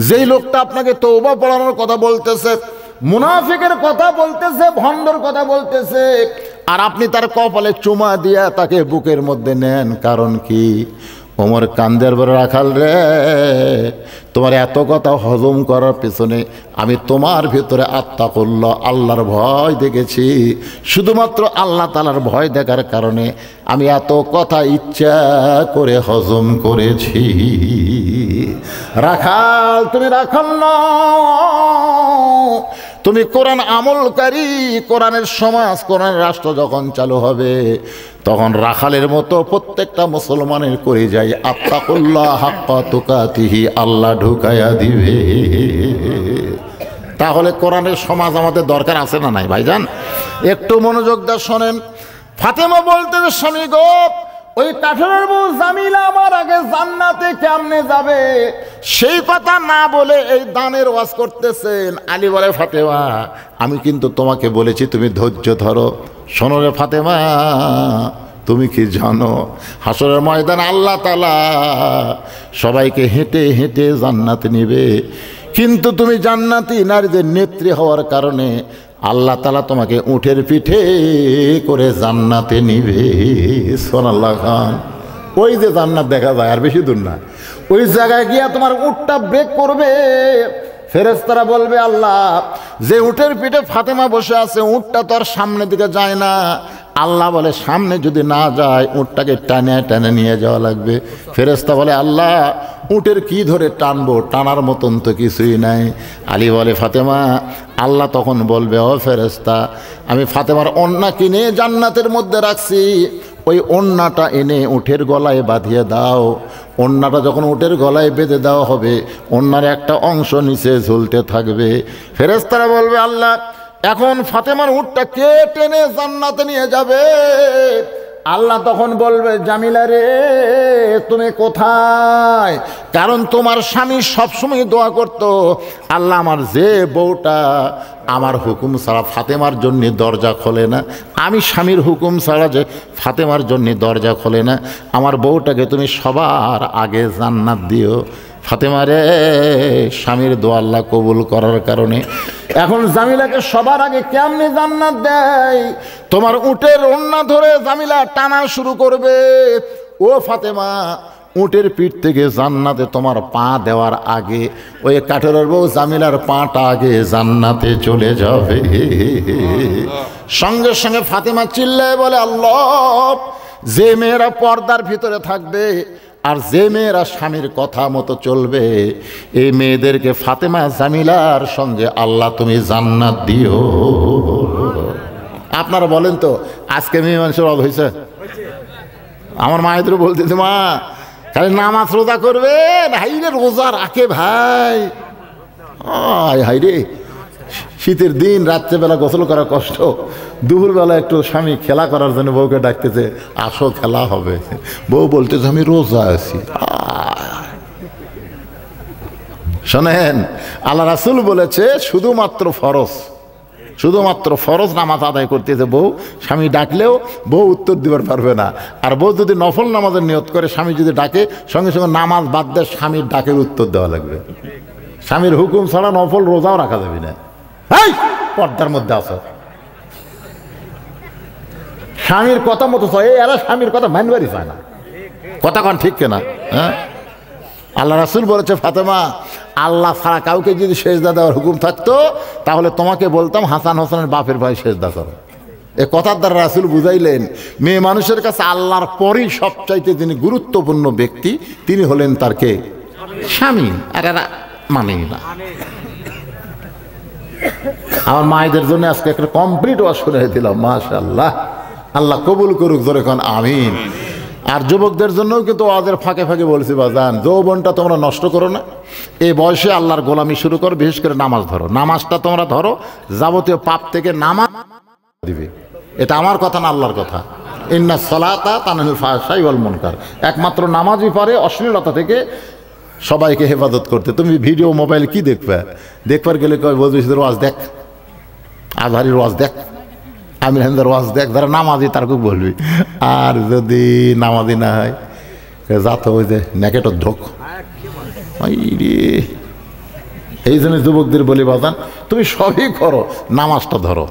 যেই লোকটা আপনাকে তওবা পড়ানোর কথা বলতেছে, মুনাফিকের কথা বলতেছে, ভণ্ডর কথা বলতেছে, আর আপনি তার কপালে চুমা দিয়া তাকে বুকের মধ্যে নেন, কারণ কি? ওমর কান্দের বলে রাখাল রে, তোমার এত কথা হজম করার পেছনে আমি তোমার ভিতরে আত্তাকুল্লাহ আল্লাহর ভয় দেখেছি। শুধুমাত্র আল্লাহ তাআলার ভয় দেখার কারণে আমি এত কথা ইচ্ছা করে হজম করেছি। রাখাল তুমি রাখাল নও, তুমি কোরআন আমলকারী। কোরআনের সমাজ, কোরআনের রাষ্ট্র যখন চালু হবে তখন রাখালের মতো প্রত্যেকটা মুসলমানের করে যায় আত্তাকুল্লাহ হাক্কা তুকাতিহি, আল্লাহ ঢুকাইয়া দিবে। তাহলে কোরআনের সমাজ আমাদের দরকার আছে না নাই ভাইজান? একটু মনোযোগ দিয়ে শোনেন। ফাতেমা বলতে স্বামী গো, ওই কাঠের বউ জামিলা আমার আগে জান্নাতে কেমনে যাবে সেই কথা না বলে এই দানের ওয়াজ করতেছেন। আলী বলে ফাতেমা, আমি কিন্তু তোমাকে বলেছি তুমি ধৈর্য ধরো। শোনো রে ফাতেমা, তুমি কি জানো হাসরের ময়দানে আল্লাহ তাআলা সবাইকে হেঁটে হেঁটে জান্নাতে নেবে, কিন্তু তুমি জান্নাতি নারীদের নেত্রী হওয়ার কারণে আল্লাহ তাআলা তোমাকে উটের পিঠে করে জান্নাতে নিবে। সুবহানাল্লাহ খান। ওই যে জান্নাত দেখা যায় আর বেশি দূর না, ওই জায়গায় গিয়া তোমার উটটা ব্রেক করবে, ফেরেশতারা বলবে আল্লাহ, যে উটের পিঠে ফাতেমা বসে আছে উটটা তো আর সামনের দিকে যায় না। আল্লাহ বলে সামনে যদি না যায় উটটাকে টানে টানে নিয়ে যাওয়া লাগবে। ফেরেশতা বলে আল্লাহ, উটের কি ধরে টানবো, টানার মতন তো কিছুই নাই। আলী বলে ফাতেমা, আল্লাহ তখন বলবে ও ফেরেশতা, আমি ফাতেমার ওড়না কিনে জান্নাতের মধ্যে রাখছি, ওই ওড়নাটা এনে উটের গলায় বাঁধিয়ে দাও। ওড়নাটা যখন উটের গলায় বেঁধে দেওয়া হবে ওড়নার একটা অংশ নিচে ঝুলতে থাকবে। ফেরেশতারা বলবে আল্লাহ, এখন ফাতেমার উটটা কে টেনে জান্নাতে নিয়ে যাবে? আল্লাহ তখন বলবে জামিলা রে তুমি কোথায়? কারণ তোমার স্বামী সবসময় দোয়া করতো, আল্লাহ আমার যে বউটা আমার হুকুম ছাড়া ফাতেমার জন্য দরজা খোলে না, আমি স্বামীর হুকুম ছাড়া যে ফাতেমার জন্য দরজা খোলে না, আমার বউটাকে তুমি সবার আগে জান্নাত দিও। ফাতেমা রে, স্বামীর দোয়া আল্লাহ কবুল করার কারণে এখন জামিলাকে সবার আগে কেমনে জান্নাত দেয়? তোমার উটের ওড়না ধরে জামিলা টানা শুরু করবে। ও ফাতেমা, উটের পিঠ থেকে জান্নাতে তোমার পা দেওয়ার আগে ওই কাঠের বউ জামিলার পাটা আগে জান্নাতে চলে যাবে। সঙ্গে সঙ্গে ফাতেমা চিল্লায় বলে আল্লাহ, যে মেয়েরা পর্দার ভিতরে থাকবে আর যে মেয়েরা স্বামীর কথা মতো চলবে এই মেয়েদেরকে ফাতেমা জামিলার সঙ্গে আল্লাহ তুমি জান্নাত দিও। আপনারা বলেন তো আজকে মেয়ে মানুষের রদ হয়েছে? আমার মায়েদের বলতেছে, মা খালি নামাজ রোজা করবে, হাইরে রোজা রাখে ভাই, হাইরে শীতের দিন রাত্রেবেলা গোসল করা কষ্ট, দুপুরবেলা একটু স্বামী খেলা করার জন্য বউকে ডাকতেছে, আসো খেলা হবে। বউ বলতেছে আমি রোজা আছি। শোনেন, আল্লাহ রাসূল বলেছে শুধুমাত্র ফরজ নামাজ আদায় করতেছে বউ, স্বামী ডাকলেও বউ উত্তর দিবার পারবে না। আর বউ যদি নফল নামাজের নিয়ত করে, স্বামী যদি ডাকে, সঙ্গে সঙ্গে নামাজ বাদ দিয়ে স্বামীর ডাকের উত্তর দেওয়া লাগবে। স্বামীর হুকুম ছাড়া নফল রোজাও রাখা যাবে না। এই পর্দার মধ্যে আসো, স্বামীর কথা মতো চলে, এরা স্বামীর কথা মানবারই চায় না। কথা কন ঠিক কিনা? হ্যাঁ, আল্লাহ রাসূল বলেছে, ফাতেমা আল্লাহ ছাড়া কাউকে যদি সেজদা দেওয়ার হুকুম থাকতো তাহলে তোমাকে বলতাম হাসান হোসেনের বাপের ভাই সেজদা করো। এ কথার দ্বারা রাসূল বুঝাইলেন, মেয়ে মানুষের কাছে আল্লাহর পরই সবচাইতে যিনি গুরুত্বপূর্ণ ব্যক্তি তিনি হলেন তার কে? স্বামী। আর এরা মানেই না। আমার মায়েদের জন্য আজকে একটা কমপ্লিট ওয়াজ শুনে দিলাম, মাশাআল্লাহ, আল্লাহ কবুল করুক, জোরে কোন আমিন। আর যুবকদের জন্যও কিন্তু ওয়াজের ফাঁকে ফাঁকে বলছি, বাজান যৌবনটা তোমরা নষ্ট করো না, এই বয়সে আল্লাহর গোলামি শুরু করো, বিশেষ করে নামাজ ধরো, নামাজটা তোমরা ধরো, যাবতীয় পাপ থেকে নামাজ দিবে। এটা আমার কথা না, আল্লাহর কথা। ইন্নাস সালাতা তানহাল ফাহশাই ওয়াল মুনকার, একমাত্র নামাজই পারে অশ্লীলতা থেকে সবাইকে হেফাজত করতে। তুমি ভিডিও মোবাইল কি দেখবার গেলে কয় বলছিস ওয়াজ দেখ, আজহারির ওয়াজ দেখ, আমির হামদার ওয়াজ দেখ, যারা নামাজি তার খুব বলবি। আর যদি নামাজি না হয় যাত ওই যে নেকেটর ধোক। এই জন্য যুবকদের বলি, বাজান তুমি সবই করো, নামাজটা ধরো।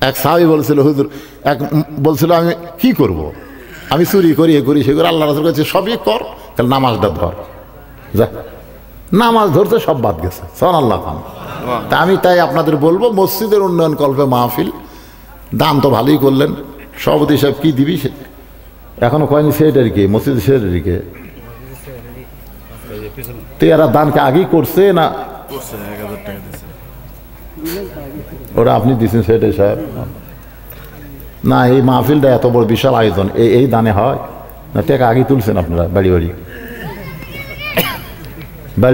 এক সাহাবী বলছিল, হুজুর বলছিল আমি কি করব, আমি চুরি করি এ করি সে করি, আল্লাহ রাসূল কাছে সবই কর, তাহলে নামাজটা ধর। যা নামাজ ধরতে সব বাদ গেছে, সুবহানাল্লাহ। তা আমি তাই আপনাদের বলবো, মসজিদের উন্নয়ন কল্পে মাহফিল, দান তো ভালোই করলেন, সভাপতি সাহেব কি দিবি সে এখনো কয়নি, সেটার কি মসজিদের সেটার কে তো এরা দানকে আগেই করছে না? ওরা আপনি দিচ্ছেন সেটাই সাহেব না? এই মাহফিলটা এত বড় বিশাল আয়োজন, এই দানে হয় না? টাকা আগেই তুলছেন আপনারা? বাড়ি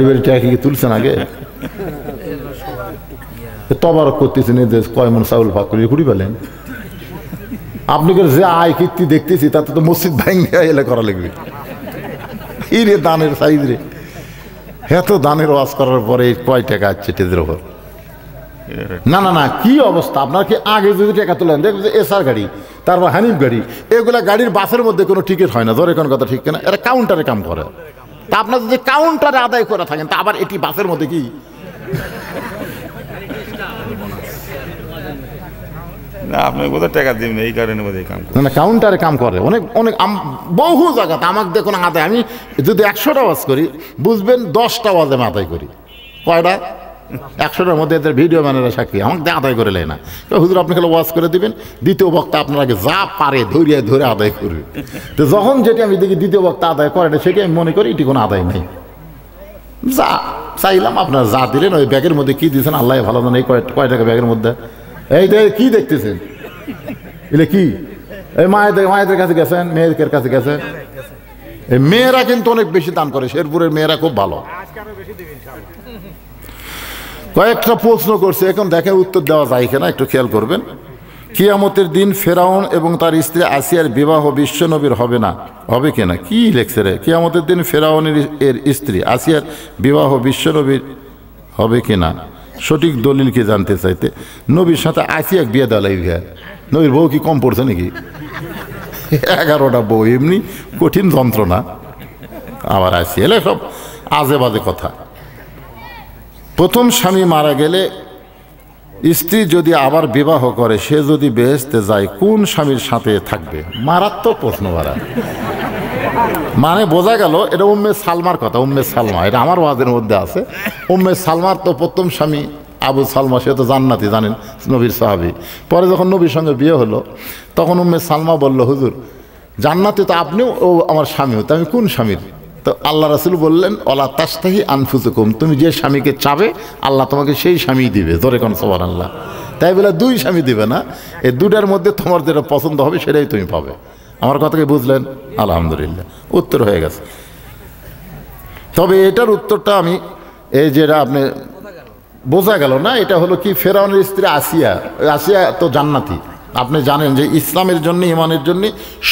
বাড়ি টাকা কি তুলছেন আগে? তবারক করতেছেন, কয় মন চাউল ভাগ করে ঘুরি পেলেন আপনি করে, যে আয় কীর্তি দেখতেছি তাতে তো মসজিদ ভাঙ্গা এলে করা লাগবে। এই রে দানের সাইজ রে, এত দানের ওয়াজ করার পরে কয় টাকা আছে টেদের ওপর? না না না, কি অবস্থা আপনার? কি আগে যদি টাকা তোলেন, দেখবেন এসআর গাড়ি, তারপর হানিফ গাড়ি, এগুলা গাড়ির বাসের মধ্যে কোনো টিকিট হয় না, ধরে কোন কথা ঠিক কিনা? এরা কাউন্টারে কাম করে। তা আপনার যদি কাউন্টারে আদায় করে থাকেন তা আবার এটি বাসের মধ্যে কি? না আপনার কোথাও টাকা দিবেন, এই কারণে কাম করে না, কাউন্টারে কাম করে অনেক অনেক বহু জায়গাতে। আমাকে দেখুন আদায়, আমি যদি 100টা ওয়াজ করি বুঝবেন 10টা ওয়াজ আমি আদায় করি। কয়টা? 100টার মধ্যে এদের ভিডিও ম্যানেরা সাক্ষী, আমাকে আদায় করে নেয় না। তো হুজুর আপনি খালি ওয়াজ করে দিবেন, দ্বিতীয় বক্তা আপনার আগে যা পারে ধরে আদায় করবে। তো যখন যেটি আমি দেখি দ্বিতীয় বক্তা আদায় করে না, সেটি আমি মনে করি এটি কোনো আদায় নেই। যা চাইলাম আপনারা যা দিলেন, ওই ব্যাগের মধ্যে কি দিয়েছেন আল্লাহ ভালো জানে। এই কয় টাকা ব্যাগের মধ্যে? এই কি দেখতেছেন এলে কি? এই মায়েদের কাছে গেছেন, মেয়েদের কাছে গেছেন। এই মেয়েরা কিন্তু অনেক বেশি দান করে, শেরপুরের মেয়েরা খুব ভালো। কয়েকটা প্রশ্ন করছে, এখন দেখেন উত্তর দেওয়া যায় কিনা, একটু খেয়াল করবেন। কিয়ামতের দিন ফেরাউন এবং তার স্ত্রী আসিয়ার বিবাহ বিশ্বনবীর হবে না, হবে কিনা? কি লেখছে রে? কিয়ামতের দিন ফেরাউনের এর স্ত্রী আসিয়ার বিবাহ বিশ্বনবীর হবে কিনা, সঠিক দলিল কি জানতে চাইতে। নবীর সাথে আসিয়াক বিয়ে দেওয়া লাগবে, নবীর বউ কি কম পড়ছে নাকি? 11টা বউ, এমনি কঠিন যন্ত্রণা। আবার আসিয়া এলে সব আজে বাজে কথা। প্রথম স্বামী মারা গেলে স্ত্রী যদি আবার বিবাহ করে, সে যদি বেহেশতে যায় কোন স্বামীর সাথে থাকবে? মারাত্মক প্রশ্ন বাড়া। মানে বোঝা গেল এটা উম্মে সালমার কথা। উম্মে সালমা, এটা আমার ওয়াজের মধ্যে আছে। উম্মে সালমার তো প্রথম স্বামী আবু সালমা, সে তো জান্নাতি, জানেন, নবীর সাহাবী। পরে যখন নবীর সঙ্গে বিয়ে হলো তখন উম্মে সালমা বলল, হুজুর জান্নাতি তো আপনিও, ও আমার স্বামীও, তো আমি কোন স্বামীর? তো আল্লাহ রাসূল বললেন, ওয়ালা তাস্তাহি আনফুসুকুম, তুমি যে স্বামীকে চাবে আল্লাহ তোমাকে সেই স্বামী দিবে। ধরে কোন সুবহানাল্লাহ। তাই বলে দুই স্বামী দিবে না, এই দুটার মধ্যে তোমার যেটা পছন্দ হবে সেটাই তুমি পাবে। আমার কথা কি বুঝলেন? আলহামদুলিল্লাহ, উত্তর হয়ে গেছে। তবে এটার উত্তরটা আমি এই যেটা আপনি বোঝা গেল না, এটা হলো কি, ফেরাউনের স্ত্রী আসিয়া, আসিয়া তো জান্নাতি। আপনি জানেন যে ইসলামের জন্য, ইমানের জন্য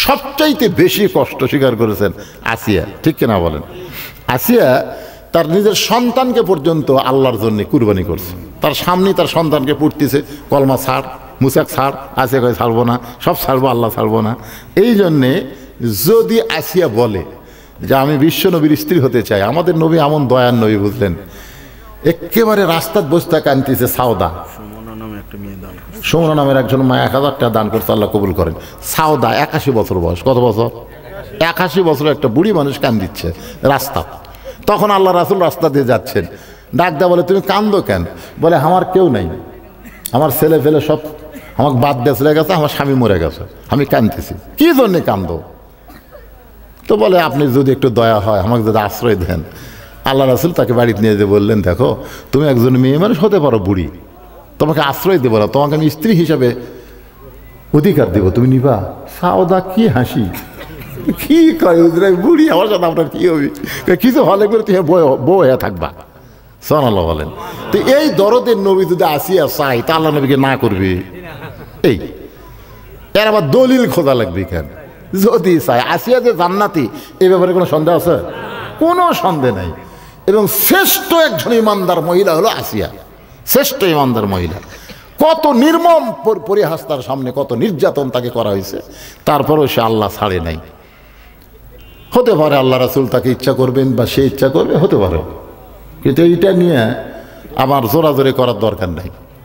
সবচাইতে বেশি কষ্ট স্বীকার করেছেন আসিয়া, ঠিক কিনা বলেন? আসিয়া তার নিজের সন্তানকে পর্যন্ত আল্লাহর জন্য কুরবানি করছে। তার সামনে তার সন্তানকে পড়তেছে, কলমা ছাড়, মুসাক ছাড়, আসিয়া কয়ে ছাড়বো না, সব ছাড়বো, আল্লাহ ছাড়বো না। এই জন্যে যদি আসিয়া বলে যে আমি বিশ্ব নবীর স্ত্রী হতে চাই, আমাদের নবী এমন দয়ার নবী, বুঝলেন, একেবারে রাস্তার বসতে কানতেছে সাউদা, সুমনা নামে একটা মেয়ে দান করছে। সুমনা নামের একজন মা 1000 টাকা দান করছে, আল্লাহ কবুল করেন। সাউদা 81 বছর বয়স, কত বছর? 81 বছরের একটা বুড়ি মানুষ কান দিচ্ছে রাস্তা। তখন আল্লাহ রাসূল রাস্তা দিয়ে যাচ্ছেন, ডাক দেয়া বলে তুমি কান্দো কেন? বলে আমার কেউ নাই, আমার ছেলে ফেলে সব আমাকে বাদ দিয়ে চলে গেছে, আমার স্বামী মরে গেছে, আমি কান্দতেছি। কি জন্যে কান্দো? তো বলে আপনি যদি একটু দয়া হয়, আমাকে যদি আশ্রয় দেন। আল্লাহ রাসূল তাকে বাড়িতে নিয়ে যেতে বললেন, দেখো তুমি একজন মেয়ে মানুষ হতে পারো বুড়ি, তোমাকে আশ্রয় দেবো না, তোমাকে আমি স্ত্রী হিসাবে অধিকার দেবো, তুমি নিবা? সাউদা কি হাসি, কি কয় বুড়ি, আমার সাথে আপনার কি হবে? কিছু হলে করে তুমি বউ হয়ে থাকবা। সুবহানাল্লাহ বলেন। তো এই দরদের নবী যদি আসিয়া চাই, তা আল্লাহ নবীকে না করবে? এই এর আবার দলিল খোঁজা লাগবে কেন? যদি চাই, আসিয়া যে জান্নাতি, এই ব্যাপারে কোনো সন্দেহ আছে? কোনো সন্দেহ নাই। এবং শ্রেষ্ঠ একজন ইমানদার মহিলা হলো আসিয়া, শ্রেষ্ঠ ইমানদার মহিলা। কত নির্মম পরিহাস তার সামনে, কত নির্যাতন তাকে করা হয়েছে, তারপরেও সে আল্লাহ ছাড়ে নাই। হতে পারে আল্লাহ রাসূল তাকে ইচ্ছা করবেন বা সে ইচ্ছা করবে, হতে পারে, কিন্তু এইটা নিয়ে আমার জোরাজোরি করার দরকার নাই।